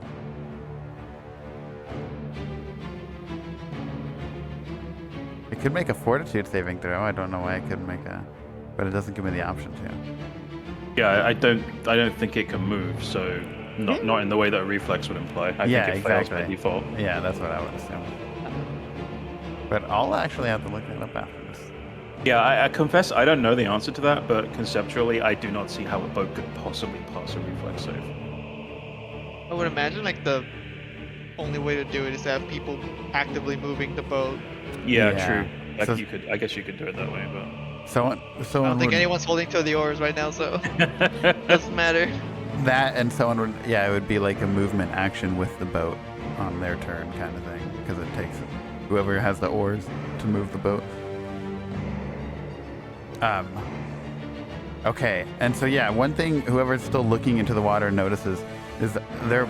A: It could make a fortitude saving throw. I don't know why it couldn't make a, but it doesn't give me the option to.
F: Yeah, I don't think it can move, so not in the way that a reflex would imply. I
A: Yeah,
F: think it fails
A: exactly.
F: by default.
A: Yeah, that's what I would assume. But I'll actually have to look that up after this.
F: Yeah, I confess I don't know the answer to that, but conceptually I do not see how a boat could possibly pass a reflex save.
C: I would imagine like the only way to do it is to have people actively moving the boat.
F: Yeah,
A: Yeah.
F: true.
A: So-
F: I guess you could do it that way, but
A: Someone
C: I don't think
A: would,
C: anyone's holding to the oars right now, so doesn't matter.
A: that, and someone would, yeah, it would be like a movement action with the boat on their turn kind of thing, because it takes whoever has the oars to move the boat. Okay, and so yeah, one thing whoever's still looking into the water notices is there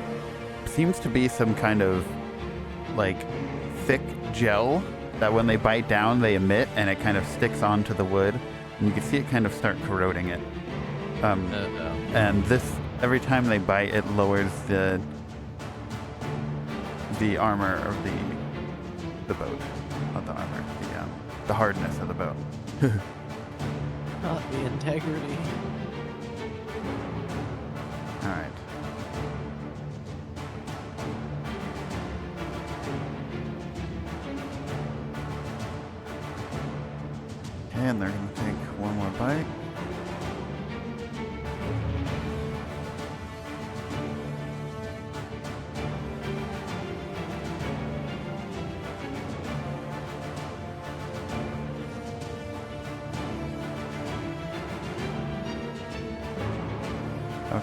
A: seems to be some kind of like thick gel that when they bite down they emit, and it kind of sticks onto the wood, and you can see it kind of start corroding it. And this, every time they bite, it lowers the armor of the boat, not the armor, the hardness of the boat.
B: Not the integrity.
A: All right. Okay, and they're gonna take one more bite.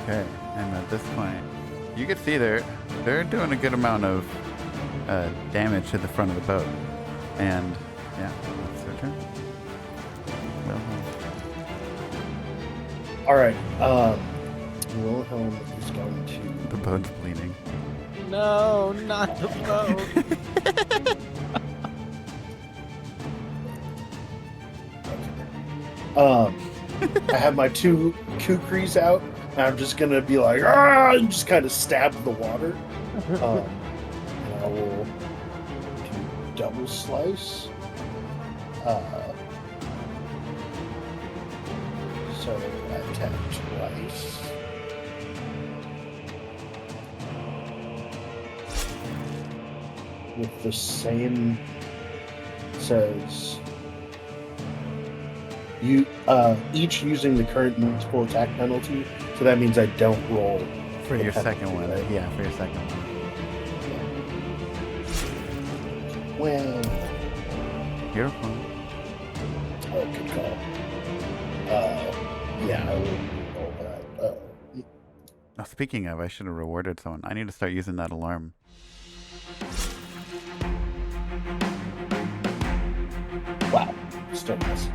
A: Okay, and at this point, you can see they're doing a good amount of damage to the front of the boat. And yeah, it's their turn.
E: All right. Wilhelm is going to.
A: The boat's bleeding.
B: No, not the boat.
E: I have my two kukris out, and I'm just gonna be like, ah, and just kind of stab the water. And I will do double slice. So attack twice. With the same says you each using the current multiple attack penalty, so that means I don't roll
A: For
E: the
A: your
E: penalty,
A: second one.
E: right?
A: Yeah, for your second one.
E: Well,
A: Beautiful.
E: oh, good call. Yeah, I will roll that.
A: Oh, speaking of, I should have rewarded someone. I need to start using that alarm.
E: Wow, still miss.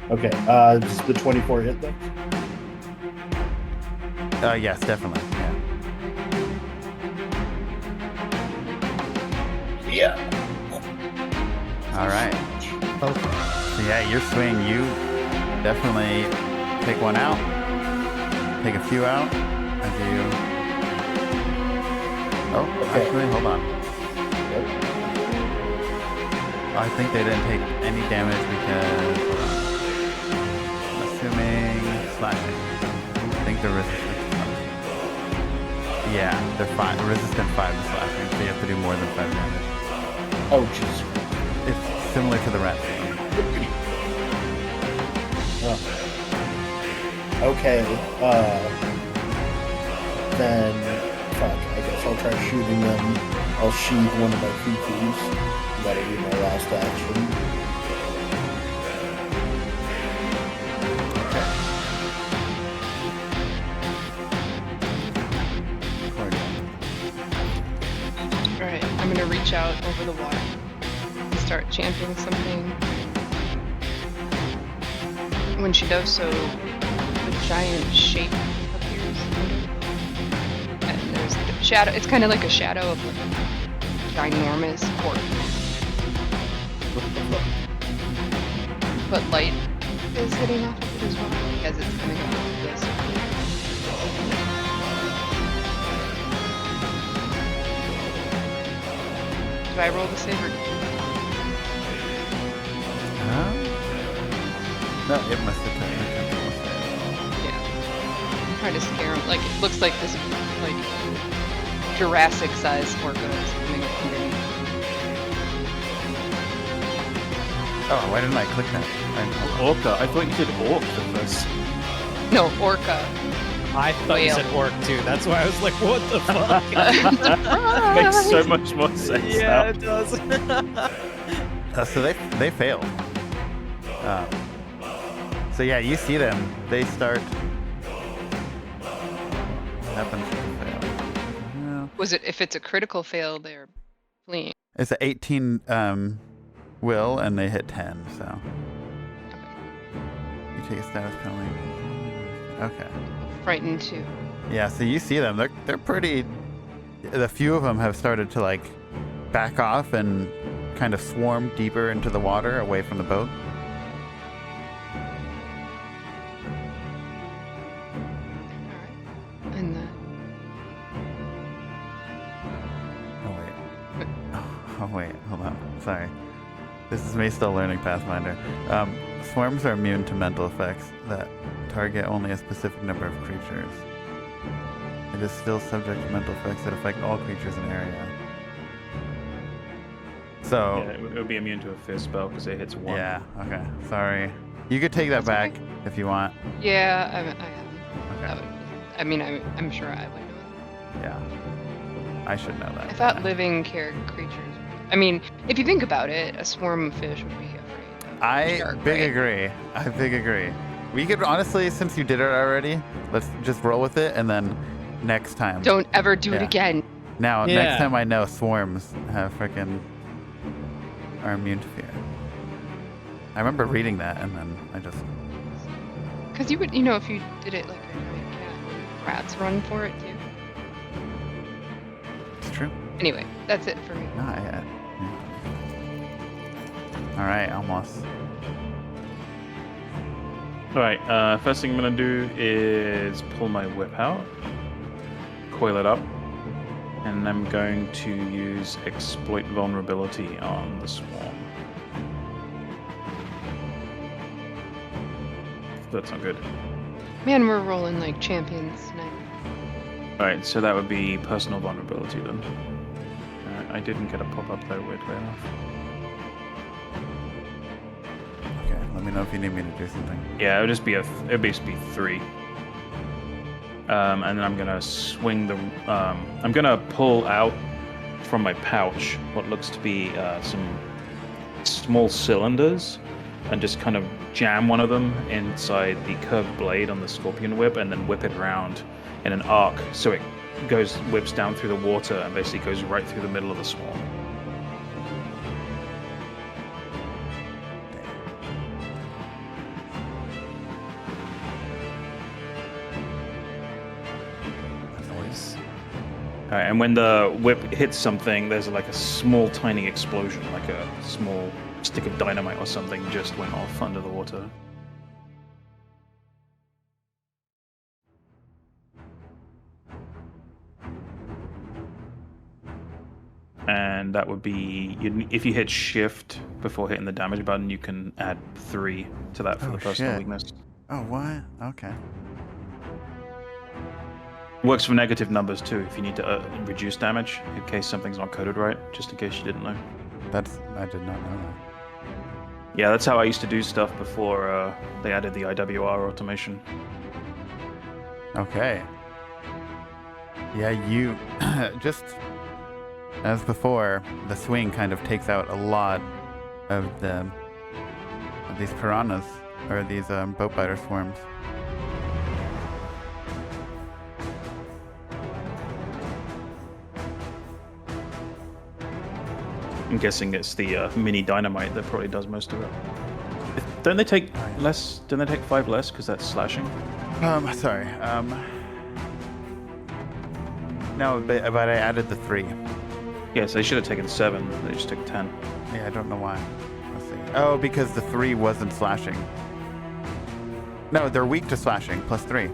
E: Okay, does the 24 hit though?
A: Yes, definitely. Yeah.
E: Yeah.
A: All right.
B: Okay.
A: So yeah, your swing, you definitely take one out, take a few out as you. Oh,
E: Okay.
A: actually, hold on. I think they didn't take any damage because. Hold on. I'm assuming slashing. I think they're resistant to slashing. Yeah, they're resistant 5 to slashing, so you have to do more than 5 damage.
E: Oh, jeez.
A: It's similar to the rat.
E: Oh. Okay, then, fuck, I guess I'll try shooting them. I'll sheathe one of my kukris. That'll be my last action.
D: Alright, I'm gonna reach out over the water and start chanting something. When she does so, a giant shape appears. And there's a shadow. It's kind of like a shadow of a ginormous orc. But light is hitting off of it as well as it's coming off of this. Do I roll the save or
A: No, it must have taken a couple.
D: yeah? I'm trying to scare him. Like, it looks like this, like, Jurassic-sized orca is coming up underneath.
A: Oh, why didn't I click that?
F: Orca. I thought you said orc at first.
D: No, orca.
B: I thought you
D: Whale.
B: said orc too. That's why I was like, what the fuck?
F: Makes so much more sense now.
B: Yeah, it does.
A: So they failed. So yeah, you see them. They start. What happens if they fail? No.
D: Was it, if it's a critical fail, they're fleeing.
A: It's an 18 will, and they hit 10. So you take a status penalty. Okay.
D: Frightened too.
A: Yeah. So you see them. They're pretty. The few of them have started to like back off and kind of swarm deeper into the water, away from the boat.
D: Alright. And then,
A: Oh wait, hold on. Sorry. This is me still learning Pathfinder. Swarms are immune to mental effects that target only a specific number of creatures. It is still subject to mental effects that affect all creatures in the area. So,
F: Yeah, it would be immune to a fist spell because it hits one.
A: yeah, okay. Sorry. You could take that back
D: okay.
A: if you want.
D: yeah, I am. That
A: Okay.
D: would, I mean, I'm sure I would know.
A: Yeah. I should know that.
D: I thought
A: yeah.
D: living creatures. I mean, if you think about it, a swarm of fish would be afraid of a
A: I
D: shark,
A: big
D: right?
A: agree. I big agree. We could honestly, since you did it already, let's just roll with it, and then next time.
D: Don't ever do it
A: Yeah.
D: again.
A: Now,
B: Yeah.
A: next time I know swarms have freaking are immune to fear. I remember reading that, and then I just.
D: Because you would, if you did it like a cat, rats run for it too.
A: It's true.
D: Anyway, that's it for me.
A: No, yeah. All right, almost.
F: Alright, first thing I'm gonna do is pull my whip out, coil it up, and I'm going to use exploit vulnerability on the swarm. That's not good.
D: Man, we're rolling like champions tonight.
F: Alright, so that would be personal vulnerability then. I didn't get a pop-up there, weirdly enough.
A: Okay, let me know if you need me to do something.
F: Yeah, it would just be it'd basically be 3. And then I'm gonna swing the. I'm gonna pull out from my pouch what looks to be some small cylinders, and just kind of jam one of them inside the curved blade on the scorpion whip, and then whip it around in an arc so it whips down through the water and basically goes right through the middle of the swarm. Alright, and when the whip hits something, there's like a small, tiny explosion, like a small stick of dynamite or something just went off under the water. And that would be, if you hit shift before hitting the damage button, you can add 3 to that for the personal
A: shit.
F: weakness.
A: Oh, what? Okay.
F: Works for negative numbers too, if you need to reduce damage, in case something's not coded right, just in case you didn't know.
A: I did not know that.
F: Yeah, that's how I used to do stuff before they added the IWR automation.
A: Okay. Yeah, you just as before, the swing kind of takes out a lot of these piranhas or these boat biter swarms.
F: I'm guessing it's the mini dynamite that probably does most of it. Don't they take less? Don't they take 5 less because that's slashing?
A: Sorry. No, but I added the 3.
F: Yes, they should have taken 7. They just took 10.
A: Yeah, I don't know why. Let's see. Oh, because the 3 wasn't slashing. No, they're weak to slashing, plus 3.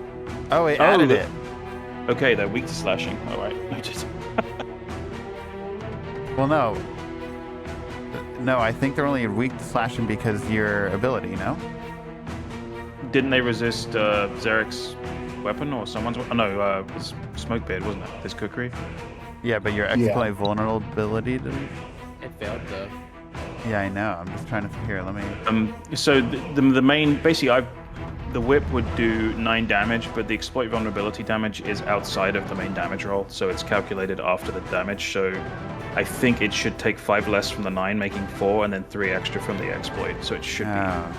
A: Oh, it added it.
F: Okay, they're weak to slashing. All right.
A: Well, no. No, I think they're only weak to slashing because your ability, no?
F: Didn't they resist Zarek's weapon or someone's? Oh, no, it was Smokebeard, wasn't it? His cookery.
A: Yeah, but your exploit vulnerability didn't.
B: It failed though.
A: Yeah, I know. I'm just trying to here. Let me.
F: So the main basically the whip would do 9 damage, but the exploit vulnerability damage is outside of the main damage roll, so it's calculated after the damage. So I think it should take 5 less from the 9, making 4, and then 3 extra from the exploit. So it should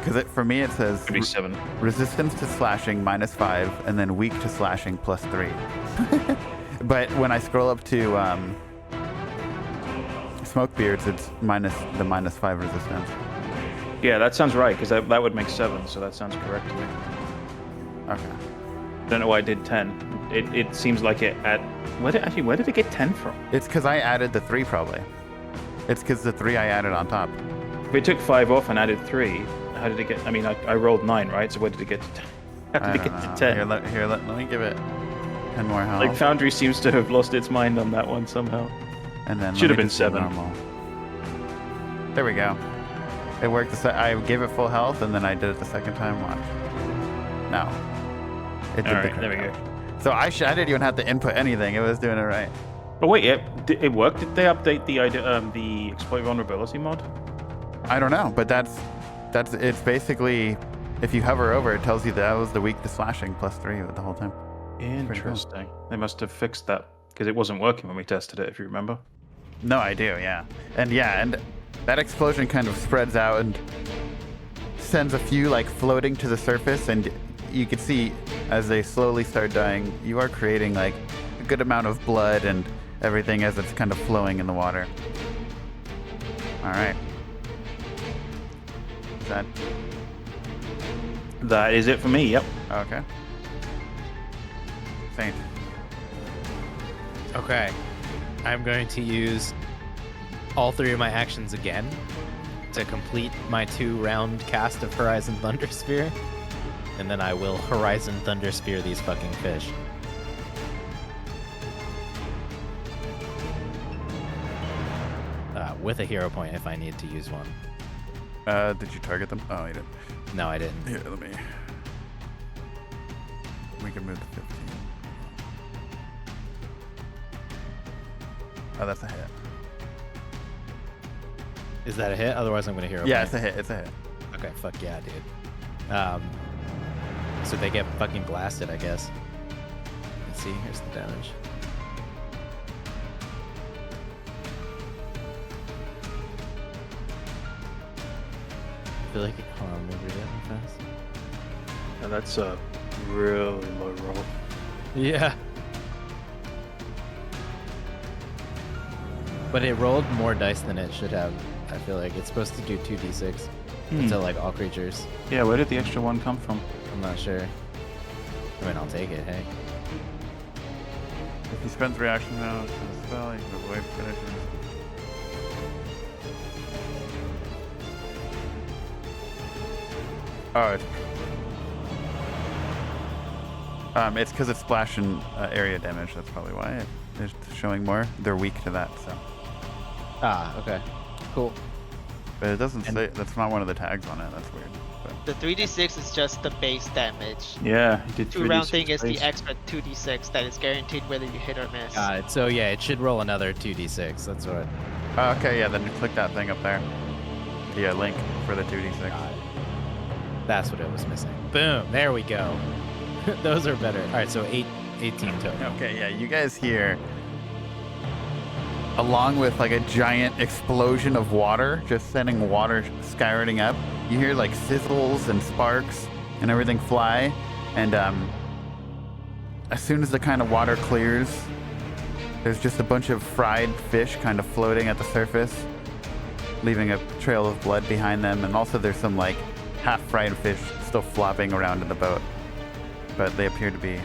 A: Because for me it says
F: be 7.
A: Resistance to slashing -5, and then weak to slashing +3. But when I scroll up to Smokebeards, it's -5 resistance.
F: Yeah, that sounds right, because that would make 7, so that sounds correct to me.
A: Okay.
F: Don't know why I did 10. It seems like it at where did it get 10 from?
A: It's because I added the 3 probably. It's because the 3 I added on top.
F: If we took 5 off and added 3, how did it get? I mean, I rolled 9, right? So where did it get to 10? How did it get to 10?
A: Let me give it 10 more health.
F: Like Foundry seems to have lost its mind on that one somehow.
A: And then
F: Should
A: let
F: have
A: me
F: been
A: just do
F: 7.
A: normal. There we go. It worked. I gave it full health, and then I did it the second time. Watch. No. It did
F: All right, there we
A: go.
F: go.
A: So I didn't even have to input anything. It was doing it right.
F: Oh wait, it worked. Did they update the exploit vulnerability mod?
A: I don't know, but it's basically if you hover over, it tells you that was the weak to slashing +3 the whole time.
F: Interesting. They must have fixed that because it wasn't working when we tested it. If you remember.
A: No, I do. Yeah, and that explosion kind of spreads out and sends a few like floating to the surface, and you can see as they slowly start dying, you are creating like a good amount of blood and everything as it's kind of flowing in the water. All right.
F: That is it for me. Yep.
A: Okay. Saint.
B: Okay. I'm going to use all 3 of my actions again to complete my 2-round cast of Horizon Thunder Spear. And then I will Horizon Thunder Spear these fucking fish. With a hero point if I need to use one.
A: Did you target them? Oh, you didn't.
B: No, I didn't.
A: Here, let me. We can move to 15. Oh, that's a hit.
B: Is that a hit? Otherwise, I'm going to hero
A: Yeah,
B: point.
A: it's a hit. It's a hit.
B: Okay, fuck yeah, dude. So they get fucking blasted, I guess. Let's see, here's the damage. I feel like hold on, let me read it real fast.
F: And that's a really low roll.
B: Yeah. But it rolled more dice than it should have. I feel like it's supposed to do 2d6 to like all creatures.
F: Yeah, where did the extra one come from?
B: I'm not sure. I mean, I'll take it, hey.
A: If he spends reaction now to the spell, he can avoid finishing. Oh, it's because it's splash and area damage. That's probably why it's showing more. They're weak to that, so.
B: Ah, okay. Cool.
A: But it doesn't say. That's not one of the tags on it. That's weird. But.
C: The 3d6 is just the base damage.
F: Yeah, he did
C: 2-round
F: 3d6
C: thing is the
F: base.
C: extra 2d6 that is guaranteed whether you hit or miss.
B: Got it. So yeah, it should roll another 2d6. That's what.
A: Oh, okay, yeah. Then you click that thing up there. The link for the 2d6.
B: Got it. That's what it was missing. Boom. There we go. Those are better. All right, so 18 total.
A: Okay, yeah. You guys hear, along with like a giant explosion of water, just sending water skyrocketing up. You hear like sizzles and sparks and everything fly, and as soon as the kind of water clears, there's just a bunch of fried fish kind of floating at the surface, leaving a trail of blood behind them, and also there's some like half-fried fish still flopping around in the boat, but they appear to be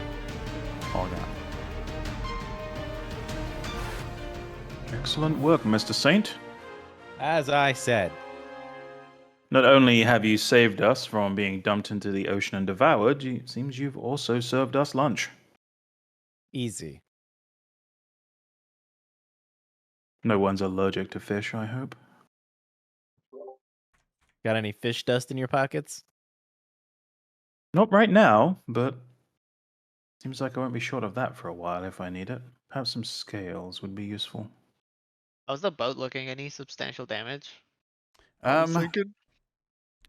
A: all gone.
F: Excellent work, Mr. Saint.
B: As I said.
F: Not only have you saved us from being dumped into the ocean and devoured, it seems you've also served us lunch.
B: Easy.
F: No one's allergic to fish, I hope.
B: Got any fish dust in your pockets?
F: Not right now, but seems like I won't be short of that for a while if I need it. Perhaps some scales would be useful.
C: How's the boat looking? Any substantial damage?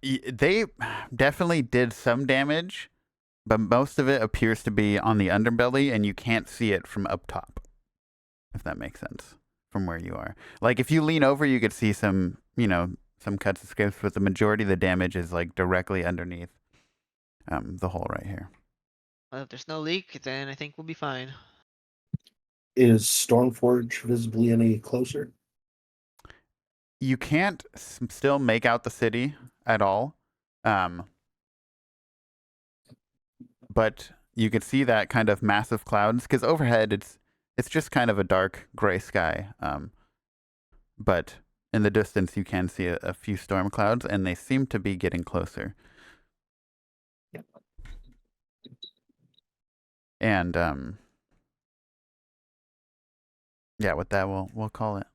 A: They definitely did some damage, but most of it appears to be on the underbelly, and you can't see it from up top, if that makes sense, from where you are. Like, if you lean over, you could see some, some cuts and scrapes, but the majority of the damage is, like, directly underneath the hole right here.
C: Well, if there's no leak, then I think we'll be fine.
E: Is Stormforge visibly any closer?
A: You can't still make out the city at all, but you can see that kind of massive clouds, because overhead it's just kind of a dark gray sky, but in the distance you can see a few storm clouds, and they seem to be getting closer. And yeah, with that we'll call it.